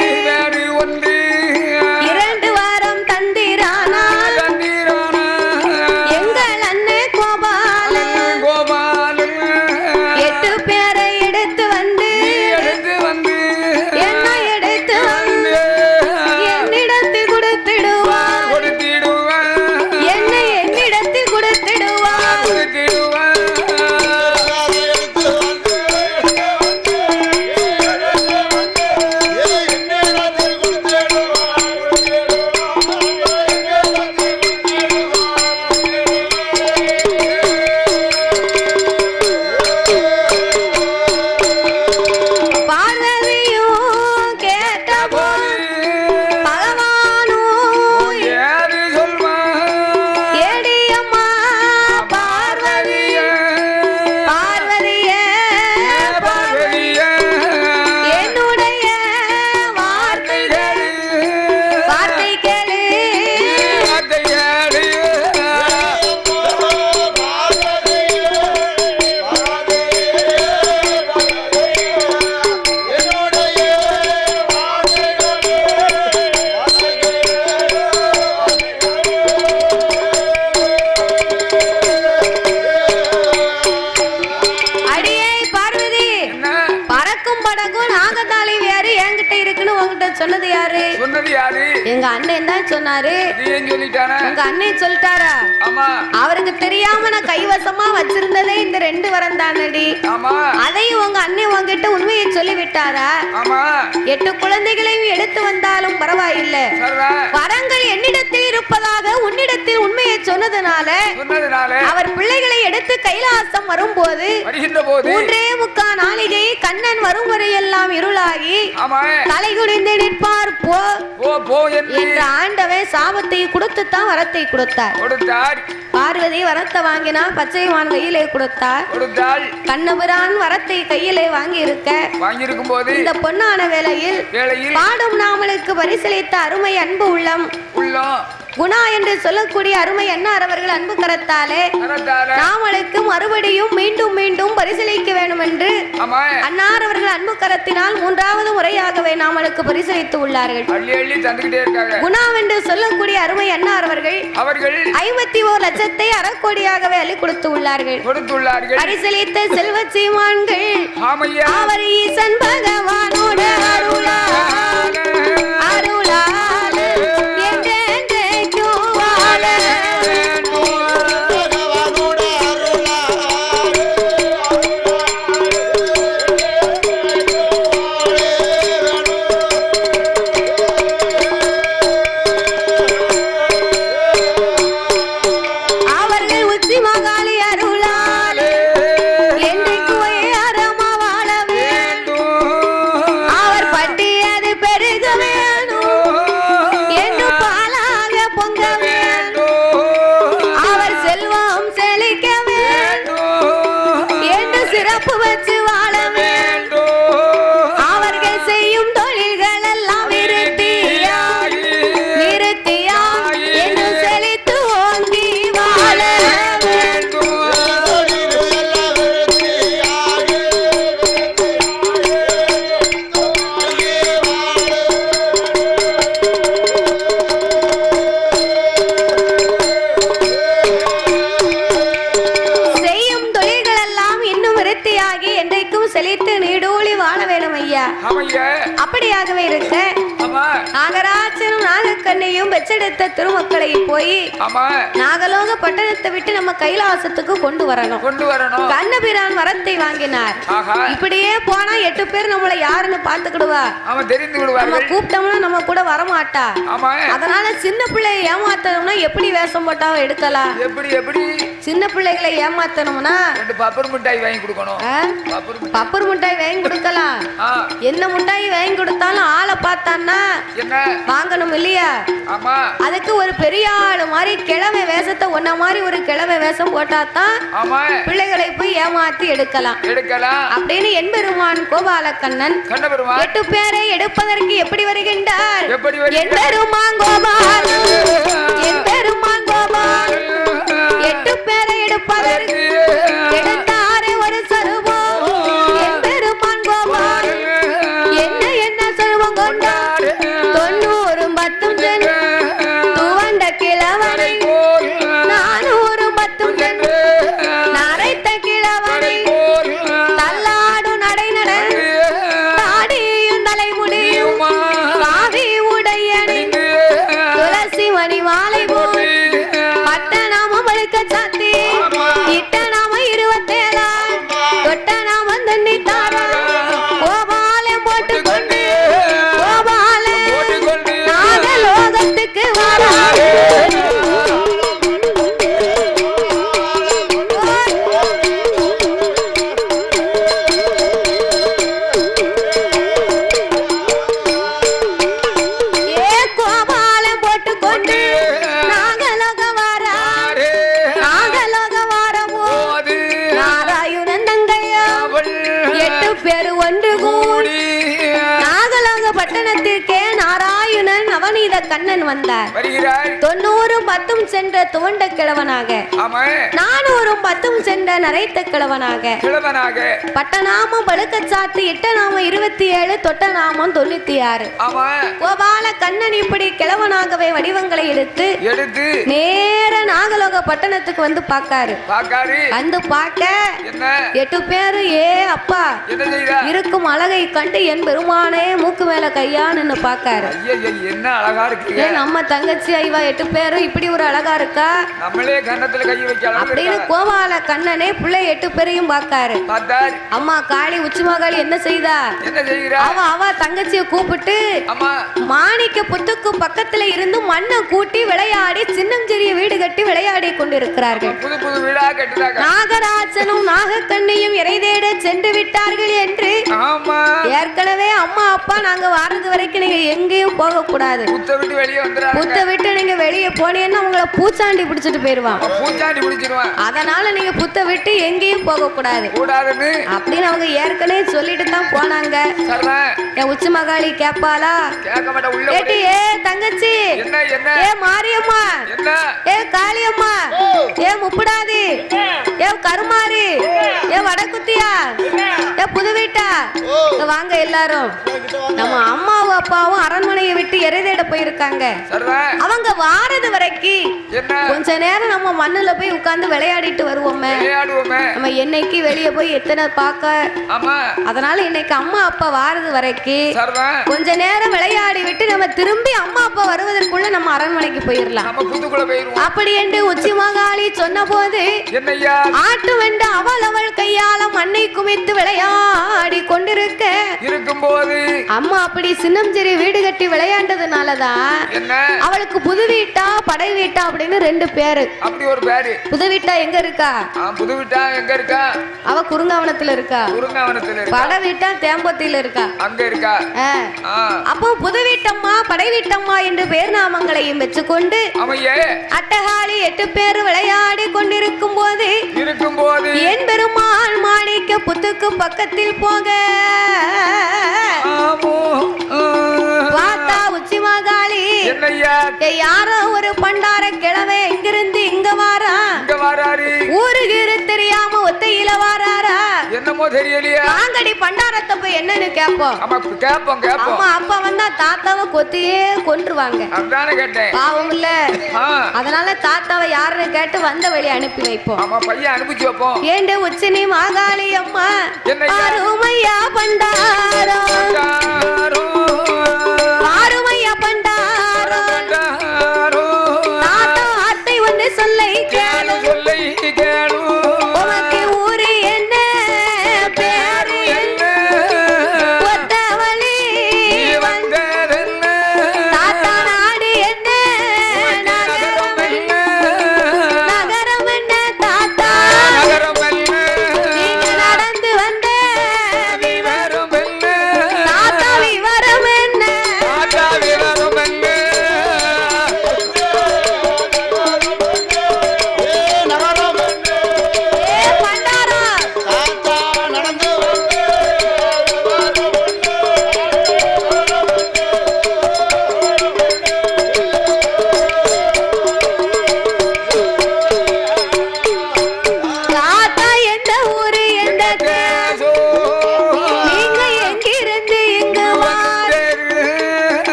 2 வாரம் தந்திரானா எங்கள் அண்ணே கோபாலன் 8 பேரை எடுத்து வந்து என்ன எடுத்து வந்து என்னிடத்தில் கொடுத்திடுவார் என்னை என்னிடத்தில் கொடுத்திடுவார் பார்வதியும் கேட்டபோது பகவானும் ஏடியம்மா பார்வதியே என்னுடைய வார்த்தை கேளு அடியே பார்வதி பறக்கும் படகும் நாகதாளி வேறு என்கிட்ட இருக்குன்னு உங்ககிட்ட சொன்னது யாரு எங்க அண்ணன் தான் சொன்னாரு உங்க அண்ணன் சொல்லிட்டாரா அவருக்கு தெரியாம நான் கைவசமா வச்சிருந்ததே இந்த 2 வரம் தானடி அதையும் உங்க அண்ணன் உங்ககிட்ட உண்மையை சொல்லி விட்டாரா 8 குழந்தைகளையும் எடுத்து வந்தாலும் பரவாயில்லை வரங்கள் என்னிடத்தில் இருப்பதாக உன்னிடத்தில் உண்மையை சொன்னதுனால அவர் பிள்ளைகளை எடுத்து கைலாசம் வரும்போது 3.25 நாளிகை கண்ணன் வரும் வரையெல்லாம் இருளாகி தலைகுனிந்து நிற்பார் போ என்று ஆண்டவன் சாபத்தை கொடுத்துத்தான் வரத்தை கொடுத்தார். பார்வதி வரத்தை வாங்கினா பச்சைமான் கையிலே கொடுத்தாள். கண்ணபுரான் வரத்தை கையிலே வாங்கி இருக்கும் போது இந்த பொன்னான வேளையில் பாடும் நாமளுக்கு பரிசளித்த அருமை அன்பு உள்ளம் குணா என்று சொல்லக்கூடிய அருமை அன்னார் அவர்கள் அன்பு கரத்தாலே நாமளுக்கு மறுபடியும் மீண்டும் மீண்டும் பரிசளிக்க வேண்டும் என்று அன்னார் அவர்கள் அன்பு கரத்தினால் 3வது முறையாகவே நாமளுக்கு பரிசளித்து உள்ளார்கள். குணா என்று சொல்லக்கூடிய அருமை அன்னார் அவர்கள் 51 லட்சத்தை அறக்கோடியாகவே அள்ளி கொடுத்து உள்ளார்கள். பரிசளித்த செல்வ சீமான்கள் அவர் ஈசன் பகவானோட அவர் பட்டியது நாகராஜனும் நாகக்கண்ணையும் பெற்றெடுத்த திருமக்களை போய் ஆமா நாகலோக பட்டணத்தை விட்டு நம்ம கைலாசத்துக்கு கொண்டு வரணும் கண்ணபிரான் வரத்தை வாங்கினார். ஆஹா இப்படியே போனா 8 பேர் நம்மள யாருன்னு பாத்துக்கிடுவா, அவன் தெரிந்து விடுவார். நம்ம கூப்பிட்டோம்னா நம்ம கூட வரமாட்டா. ஆமா அதனால சின்ன பிள்ளையை ஏமாத்தணும்னா எப்படி வேஷம் போட்டாவ எடுக்கலாம்? எப்படி சின்ன பிள்ளைகளை ஏமாத்தணும்னா 2 பப்பர் மிட்டாய் வாங்கி கொடுக்கணும். பப்பர் மிட்டாய் வாங்கி கொடுக்கலாம். என்ன மிட்டாய் வாங்கி கொடுத்தாலும் ஆளை பார்த்தான்னா என்ன வாங்கணும் இல்லையா? ஆமா அதுக்கு ஒரு பெரிய ஆளு மாதிரி கிழமை வேஷத்தை ஒன்ன மாதிரி ஒரு கிழமை வேஷம் போட்டாதான் பிள்ளைகளை போய் ஏமாத்தி எடுக்கலாம் அப்படின்னு என்பெருமான் கோபாலக்கண்ணன் 8 பேரை எடுப்பதற்கு எப்படி வருகின்றார்? என்பெருமான் கோபால் 8 பேரை எடுப்பதற்கு எடுத்தாரே ஒரு சருவம். என்பெருமான் கோபால் என்ன சருவம் கொண்டார்? 90 10 சென்று துவண்ட கிழவனை 400 10 சென்று நரைத்த கிழவனை தள்ளாடும் நடை நடந்து தாடியும் தலைமுடியும் காவி உடையணி துளசி மணி மாலை போல் பட்ட நாம பழுக்க சாத்தி இட்ட நாம 27 தொட்ட நாம தண்ணி தாரா கோபாலம் போட்டுக்கொண்டு கோபாலம் நாகலோகத்துக்கு வரா. கண்ணன் வந்தார். 90 10 சென்ற துவண்ட கிழவனாக 400 10 சென்ற நரைத்த கிழவனாக பட்டநாமம் பழுக்க சாத்து இட்ட நாமம் 27 தொட்ட நாமம் 96. கோபால கண்ணன் இப்படி கிழவனாகவே வடிவங்களை எடுத்து நேர நாகலோக பட்டணத்துக்கு வந்து பாக்காரு. வந்து பார்க்க 8 பேரு அப்பா இருக்கும் அழகை கண்டு என் பெருமானே மூக்கு மேல கையா நின்னு பாக்காரு. என்ன அழகா இருக்கு நம்ம தங்கச்சி ஐவா 8 பேரும் இப்படி ஒரு அழகா இருக்கா, நம்மளே கண்ணத்துல கை வைக்கலாம் அப்படின்னு கோபால கண்ணனே பிள்ளை 8 பேரையும் பாக்காரு. அம்மா காளி உச்சிமாகாளி என்ன செய்தா? அவ தங்கச்சியை கூப்பிட்டு மாணிக்க புத்துக்கு பக்கத்துல இருந்து மண்ணை கூட்டி விளையாடி சின்னஞ்சிறிய வீடு கட்டி விளையாடி கொண்டிருக்கிறார்கள். நாகராஜனும் நாகக்கண்ணையும் இறை தேட சென்று விட்டார்கள் என்று ஏற்கனவே அம்மா அப்பா நாங்க வாரது வரைக்கும் நீங்க எங்கேயும் போக கூடாது, புத்த விட்டு நீங்க வெளியே போனீங்கன்னா உங்களை பூச்சாண்டி பிடிச்சிட்டு போயிருவான், அதனால நீங்க புத்த விட்டு எங்கேயும் போக கூடாது அப்படின்னு அவங்க ஏற்கனவே சொல்லிட்டு தான் போனாங்க. என் உச்சி மகாளி கேப்பாளா? ஏ தங்கச்சி, ஏ மாரியம்மா, ஏ காளியம்மா, ஏ முப்படாதி, ஏ கருமாரி, ஏ வடக்குத்தியா, ஏ புது வீட்டா, வாங்க எல்லாரும். நம்ம அம்மாவும் அப்பாவும் அரண்மனையை விட்டு எரிதேட போயிருக்காங்க. அவங்க வாரது வரைக்கும் கொஞ்ச நேரம் நம்ம மண்ணுல போய் உட்கார்ந்து விளையாடிட்டு வருவோமே. நம்ம என்னைக்கு வெளியே போய் எத்தனை பார்க்க, அதனால இன்னைக்கு அம்மா அப்பா வாரது வரைக்கும் கொஞ்ச நேரம் விளையாடி விட்டு நம்ம திரும்பி அம்மா அப்பா வருவதற்குள்ள நம்ம அரண்மனைக்கு போயிடலாம் அப்படி என்று உச்சி மகாளி சொன்ன போது ஆட்டு வெண்டு அவள் கையால மண்ணை குமித்து விளையாடி கொண்டிருக்க இருக்கும்போது அம்மா அப்படி சின்னம் சரி வீடு கட்டி விளையாண்டதுனாலதான் அவளுக்கு புது வீட்டா படை வீட்டா அப்படின்னு 2 பேரு. அப்படி ஒரு பேரு. புது வீட்டா எங்க இருக்கா? புது வீட்டா எங்க இருக்கா? அவ குறுங்காவனத்துல இருக்கா. படை வீட்டா தேம்பத்தில இருக்கா. அங்க இருக்கா. அப்போ புது வீட்டம்மா படை வீட்டம்மா என்று பேர் நாமங்களையும் வச்சுக்கொண்டு அட்டகாளி 8 பேர் விளையாடி கொண்டிருக்கும் போது என் பெருமாள் மாணிக்க புத்துக்கு பக்கத்தில் போக பார்த்தா உச்சி மகாளி யாரோ ஒரு பண்டார கிழமை எங்கிருந்து இங்க வாராரு, ஊருக்கு தெரியாம ஒத்தையில வாராரா என்னமோ தெரியலையா. வாங்கடி பண்டாரத்தை போய் என்னன்னு கேப்போம். அம்மா அப்பா வந்தா தாத்தாவை கொத்தியே கொன்றுவாங்க, பாவம் இல்ல. அதனால தாத்தாவை யாருன்னு கேட்டு வந்த வழி அனுப்பி வைப்போம். ஏண்ட உச்சினி மாகாளி அம்மா அருமையா பண்டாரோ, அருமையா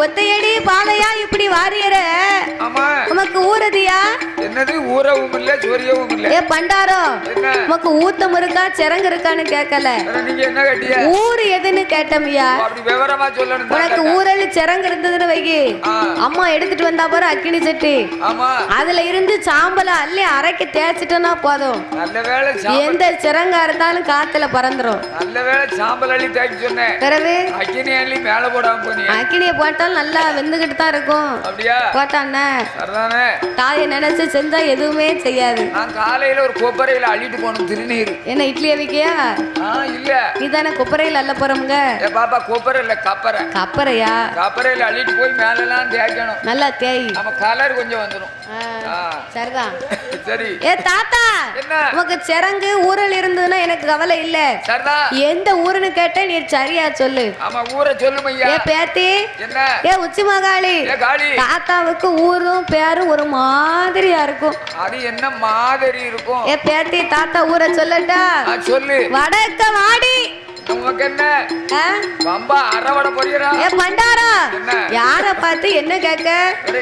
ஒத்தையடி பாதையா இப்படி வாரியற ஆமா உமக்கு ஊரதியா என்னது ஊறவும் இல்ல சொரியவும் இல்ல ஏ பண்டாரம் என்ன உமக்கு ஊத்தம் இருக்கா சிறங்கு இருக்கான்னு கேட்கல நீங்க என்ன கட்டிய ஊரு எதுன்னு கேட்டமியா அப்படி விவரமா சொல்லணும் உனக்கு ஊரல் சிறங்கு இருந்ததுன்னு வைகி அம்மா எடுத்துட்டு வந்தா பாரு அக்கினி சட்டி ஆமா அதுல இருந்து சாம்பல அள்ளி அரைக்க தேய்ச்சிட்டோம்னா போதும் நல்ல வேளை எந்த சிறங்கா இருந்தாலும் காத்துல பறந்துரும் நல்ல வேளை சாம்பல் அள்ளி தேய்ச்சி சொன்னேன் பிறகு அக்கினி அள்ளி மேல போடாம போனீங்க அக்கினியை போட்டாலும் நல்லா வெந்துகிட்டு தான் இருக்கும் அப்படியா போட்டானே சரிதானே தாயை நினைச்சு செஞ்சா எதுவுமே செய்யாது நான் காலையில ஒரு கொப்பரையில அள்ளிட்டு போனோம் திருநீர் என்ன இட்லி அவிக்கையா இல்ல நீ தானே கொப்பரையில அல்ல போறோம்ங்க ஏ பாப்பா கொப்பரை இல்ல கப்பரை கப்பரையா கப்பரையில அள்ளிட்டு போய் மேல எல்லாம் தேய்க்கணும் நல்லா தேய் நம்ம கலர் கொஞ்சம் வந்துடும் சரிதான் சரி ஏ தாத்தா என்ன உனக்கு சிறங்கு ஊரல் இருந்ததுன்னா எனக்கு கவலை இல்ல சரிதான் எந்த ஊருன்னு கேட்ட நீ சரியா சொல்லு ஆமா ஊரை சொல்லுமையா ஏ பேத்தி என்ன ஏ உச்சி மகாளி ஏ காளி தாத்தாவுக்கு ஊரும் பேரும் ஒரு மாதிரியா இருக்கும் அது என்ன மாதிரி இருக்கும் ஏ பேத்தி தாத்தா ஊரை சொல்லட்டா சொல்லு வடக்க வாடி உனக்கு என்ன ஆ? பம்பா அறவட பொரியரா ஏ பண்டாரா என்ன யார பார்த்து என்ன கேட்க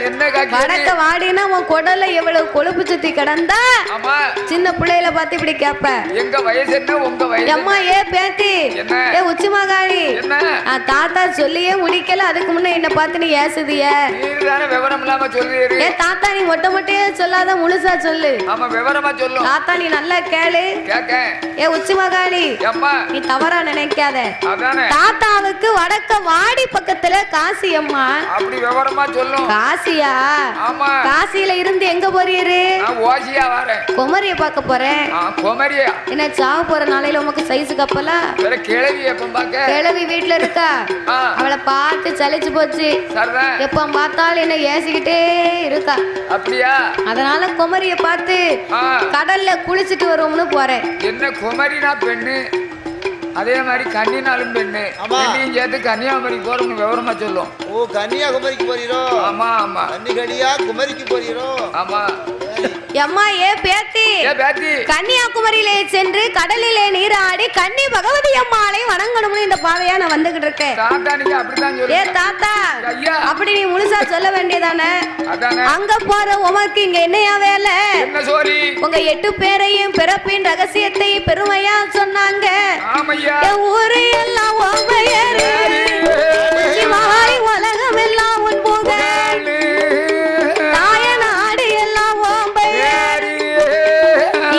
என்ன காக்கி வடக்க வாடினா உன் குடல்ல எவ்வளவு கொழுப்பு சுத்தி கிடந்தா ஆமா சின்ன பிள்ளையில பார்த்து இப்படி கேப்ப எங்க வயசு என்ன உங்க வயசு அம்மா ஏ பேத்தி என்ன ஏ உச்சி மகாளி என்ன தாத்தா சொல்லியே முடிக்கல அதுக்கு முன்ன என்ன பார்த்து நீ ஏசுதிய நீர் தானே விவரம் இல்லாம சொல்லுறீரு ஏ தாத்தா நீ மொட்டையே சொல்லாத முழுசா சொல்லு ஆமா விவரமா சொல்லும் தாத்தா நீ நல்லா கேளு கேக்க ஏ உச்சி மகாளி அம்மா நீ தவறா நினைக்காத அதானே தாத்தாவுக்கு வடக்க வாடி பக்கத்துல காசி அம்மா அப்படி விவரமா சொல்லும் காசியா ஆமா காசியில இருந்து எங்க போறீரு நான் ஓசியா வரேன் குமரிய பார்க்க போறேன் குமரியா என்ன சாவு போற நாளையில உமக்கு சைஸ் கப்பலா வேற கிழவி எப்ப பாக்க கிழவி வீட்டுல இருக்கா அவளை பார்த்து சலிச்சு போச்சு சரிதான் எப்ப பார்த்தாலும் என்ன ஏசிக்கிட்டே இருக்கா அப்படியா அதனால குமரிய பார்த்து கடல்ல குளிச்சுட்டு வருவோம்னு போறேன் என்ன குமரினா பெண்ணு அதே மாதிரி கன்னினாலும் பெண்ணு ரெண்டையும் சேர்த்து கன்னியாகுமரி போறோம்னு விவரமா சொல்லும் ஓ கன்னியாகுமரிக்கு போறீரோ ஆமா ஆமா கன்னிகடியா குமரிக்கு போறீரோ ஆமா அம்மா ஏ பேத்தி ஏ பேத்தி கன்னியாகுமரியிலே சென்று கடலிலே நீராடி கன்னி பகவதி அம்மாளை வணங்கணும்னு இந்த பாதையா நான் வந்துகிட்டு இருக்கேன் தாத்தா நீங்க அப்படித்தான் ஏ சொல்லுங்க தாத்தா ஐயா அப்படி நீ முழுசா சொல்ல வேண்டியதானே அதானே அங்க போற உமக்கு இங்க என்னையா வேலை என்ன சோரி உங்க 8 பேரையும் பிறப்பின் ரகசியத்தை பெருமையா சொன்னாங்க ஆமையா என் ஊரு எல்லாம் ஓமையரு உலகம் எல்லாம் உன் புகழ் தாய நாடு எல்லாம் ஓம்பையர்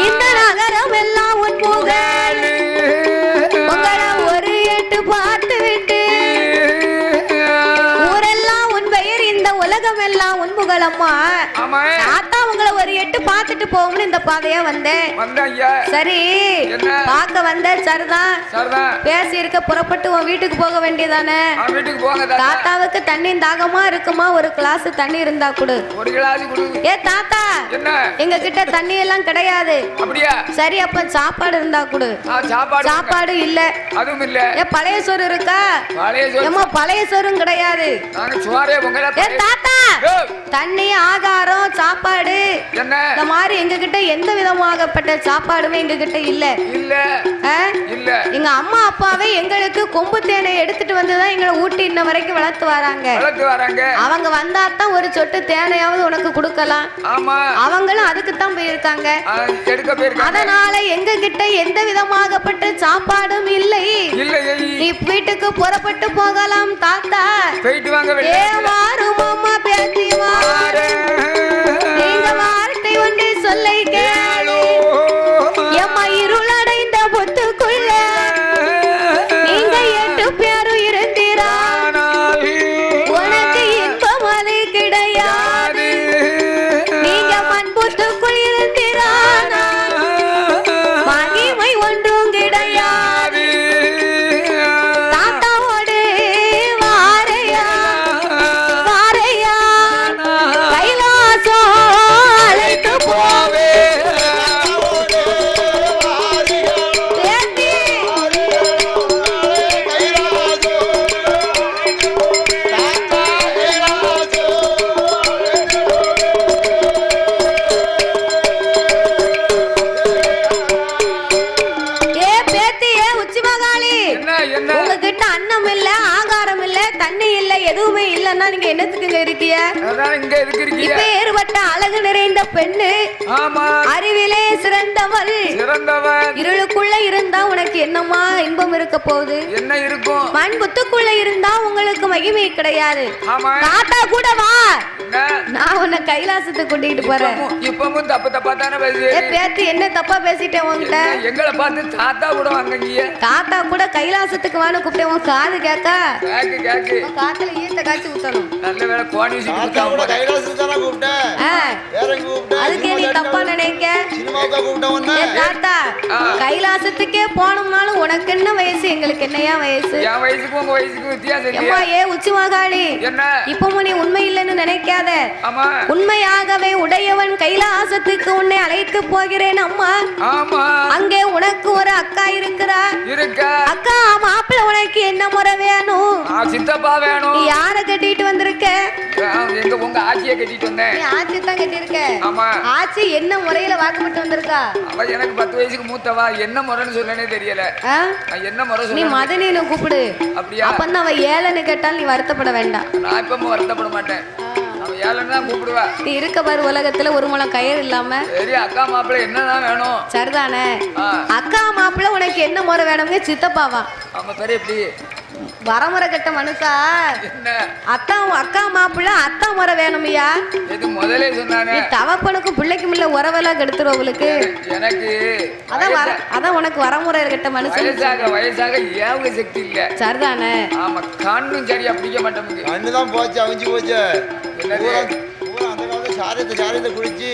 இந்த நகரம் எல்லாம் உன் புகழ் உங்களை ஒரு 8 பார்த்து விட்டு ஊரெல்லாம் உன் பெயர் இந்த உலகம் எல்லாம் உன் புகழம்மா ஆமா தாத்தா உங்களை ஒரு 8 பார்த்துட்டு போகும்னு இந்த பாதையா வந்தேன் வந்தாய்யா சரி என்ன பார்க்க வந்த சரிதான் சரிதான் பேசி இருக்க புறப்பட்டு உன் வீட்டுக்கு போக வேண்டியதானே வீட்டுக்கு போங்க தாத்தா தாத்தாவுக்கு தண்ணி தாகமா இருக்குமா ஒரு கிளாஸ் தண்ணி இருந்தா கொடு ஒரு கிளாஸ் குடு ஏ தாத்தா என்ன எங்க கிட்ட தண்ணி எல்லாம் கிடையாது அப்படியா சரி அப்ப சாப்பாடு இருந்தா கொடு சாப்பாடு சாப்பாடு இல்ல அதுவும் இல்ல ஏ பழைய சோறு இருக்கா பழைய சோறு ஏமா பழைய சோறும் கிடையாது நாங்க சுவாரே பொங்கல ஏ தாத்தா தண்ணி ஆகாரம் சாப்பாடு என்ன இந்த மாதிரி எங்க கிட்ட எந்த விதமாகப்பட்ட சாப்பாடுமே எங்க கிட்ட இல்ல இல்ல ஆ? இல்ல எங்க அம்மா அப்பாவே எங்களுக்கு கொம்பு தேனை எடுத்துட்டு வந்துதான் எங்களை ஊட்டி இன்ன வரைக்கும் வளர்த்து வராங்க வளர்த்து வராங்க அவங்க வந்தாதான் ஒரு சொட்டு தேனையாவது உனக்கு கொடுக்கலாம் ஆமா அவங்களும் அதுக்கு தான் போயிருக்காங்க எடுக்க போயிருக்காங்க அதனால எங்க கிட்ட எந்த விதமாகப்பட்ட சாப்பாடும் இல்லை இல்ல நீ வீட்டுக்கு புறப்பட்டு போகலாம் தாத்தா போயிட்டு வாங்க ஏ வாரும் அம்மா பேத்தி வாரு நீங்க வார்த்தை ஒன்று சொல்லை கேளு எம்மா இருளடைந்த பொத்துக்குள்ள நீங்க 8 பேரும் இருந்தீரா உனக்கு இன்பம் அது கிடையாது நீங்க மண்புத்துக்குள் இருந்தீரா மகிமை ஒன்றும் கிடையாது தாத்தாவோடு வாரையா வாரையா கைலாசம் அழைத்து போவே பேத்தி ஏ பேத்தி ஏ உச்சி மகாளி என்ன என்ன உங்ககிட்ட அன்னம் இல்ல ஆகாரம் இல்ல தண்ணி இல்ல எதுவுமே இல்லன்னா நீங்க என்னத்துக்குங்க இருக்கீங்க? அதான் இங்க எதுக்கு இருக்கீங்க? இப்பேற்பட்ட அழகு நிறைந்த பெண்ணு, ஆமா அறிவிலே சிறந்தவள், சிறந்தவன். இருளுக்குள்ள இருந்தா உனக்கு என்னமா இன்பம் இருக்க போகுது? என்ன இருக்கும்? மண் புத்துக்குள்ள இருந்தா உங்களுக்கு மகிமை கிடையாது. ஆமா தாத்தா கூட வா, என்ன? நான் உன்னை கைலாசத்துக்கு கூட்டிட்டு போறேன். இப்பவும் தப்பு தப்பா தானே பேசுறீங்க. ஏ பேத்தி, என்ன தப்பா பேசிட்டேன் உன்கிட்ட? எங்களை பார்த்து தாத்தா கூட வாங்கீங்க. தாத்தா கூட கைலாசத்துக்கு வான்னு கூப்பிட்டேன். உன் காது கேக்கா? கேக்கு கேக்கு. உன் காத்துல ஈத்த காய்ச்சி ஊத்தணும். நல்ல வேளை கோணி ஊசி தாத்தா கூட கைலாசத்துக்கு தானே கூப்பிட்டேன். ஆ, வேற எங்க கூப்பிட்டேன்? அதுக்கே நீ தப்பா நினைக்க. சினிமாவுக்கா கூப்பிட்டேன் உன்னை? ஏ தாத்தா, கைலாசத்துக்கே போனோம்னாலும் உனக்கு என்ன வயசு, எங்களுக்கு என்னையா வயசு? என் வயசுக்கும் உங்க வயசுக்கும் வித்தியாசம் எம்மா, இல்லையா? ஏ உச்சி மகாளி, என்ன? இப்பவும் நீ உண்மை இல்லைன்னு நினைக்காத. ஆமா உண்மையாகவே உடையவன் கைலாசத்துக்கு உன்னை அழைத்து போகிறேன் அம்மா. ஆமா அங்கே உனக்கு ஒரு அக்கா இருக்கிறா. இருக்க. அக்கா, மாப்பிள்ள உனக்கு என்ன முறை வேணும்? சித்தப்பா வேணும். நீ யார கட்டிட்டு வந்திருக்க? எங்க உங்க ஆட்சியை கட்டிட்டு வந்தேன். நீ ஆச்சி தான் கட்டியிருக்க. ஆமா ஆச்சி என்ன முறையில வாக்குப்பட்டு வந்திருக்கா? அவ எனக்கு 10 வயசுக்கு மூத்தவா. என்ன முறைன்னு சொல்லனே தெரியல. ஆ? நான் என்ன முறை நீ சொல்ல? மதனின்னு கூப்பிடு. அப்படியா? அப்பந்தான் அவ ஏழன்னு கேட்டால் நீ வருத்தப்பட வேண்டாம். நான் இப்ப வருத்தப்பட மாட்டேன். அவ ஏழன்னு தான் கூப்பிடுவா. நீ இருக்க பாரு உலகத்துல ஒரு முளம் கயிறு இல்லாம. சரி அக்கா மாப்பிள்ளை என்னதான் வேணும்? சரிதானே? ஆ. அக்கா மாப்பிள்ள உனக்கு என்ன முறை வேணுங்க? சித்தப்பாவா? அவங்க பேரு எப்படி? வரமுறை கட்ட மனுஷா. என்ன? அக்கா மாப்பிள்ள அத்தா முறை வேணுமையா? இது முதலே சொன்னானே. நீ தவப்பனுக்கும் பிள்ளைக்கும் இல்ல உறவெல்லாம் கெடுத்துரும் அவளுக்கு. எனக்கு அதான் உனக்கு வரமுறை கட்ட மனுஷன். வயசாக ஏவுக சக்தி இல்ல. சரிதானே? ஆமா கண்ணும் சரியா பிடிக்க மாட்டேங்குது. கண்ணுதான் போச்சு, அவிஞ்சு போச்சு. என்னது? பூரா அந்த காலத்துல சாரியத்தை குடிச்சு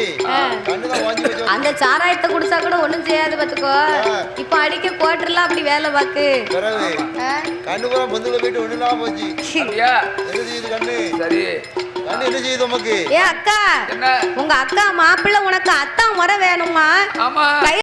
கண்ணுதான் வாங்கி போச்சு. அந்த சாராயத்தை குடிச்சா கூட ஒண்ணும் செய்யாது பாத்துக்கோ. இப்ப அடிக்க கோட்டர்லாம் அப்படி வேலை பாக்கு. பிறகு கண்ணு பூரா பொந்துக்குள்ள போயிட்டு ஒண்ணு இல்லாம போச்சு. அப்படியா? என்ன செய்யுது கண்ணு? சரி கண்ணு என்ன செய்யுது நமக்கு? ஏ அக்கா, என்ன? உங்க அக்கா மாப்பிள்ள உனக்கு அத்தா முறை வேணுமா? ஆமா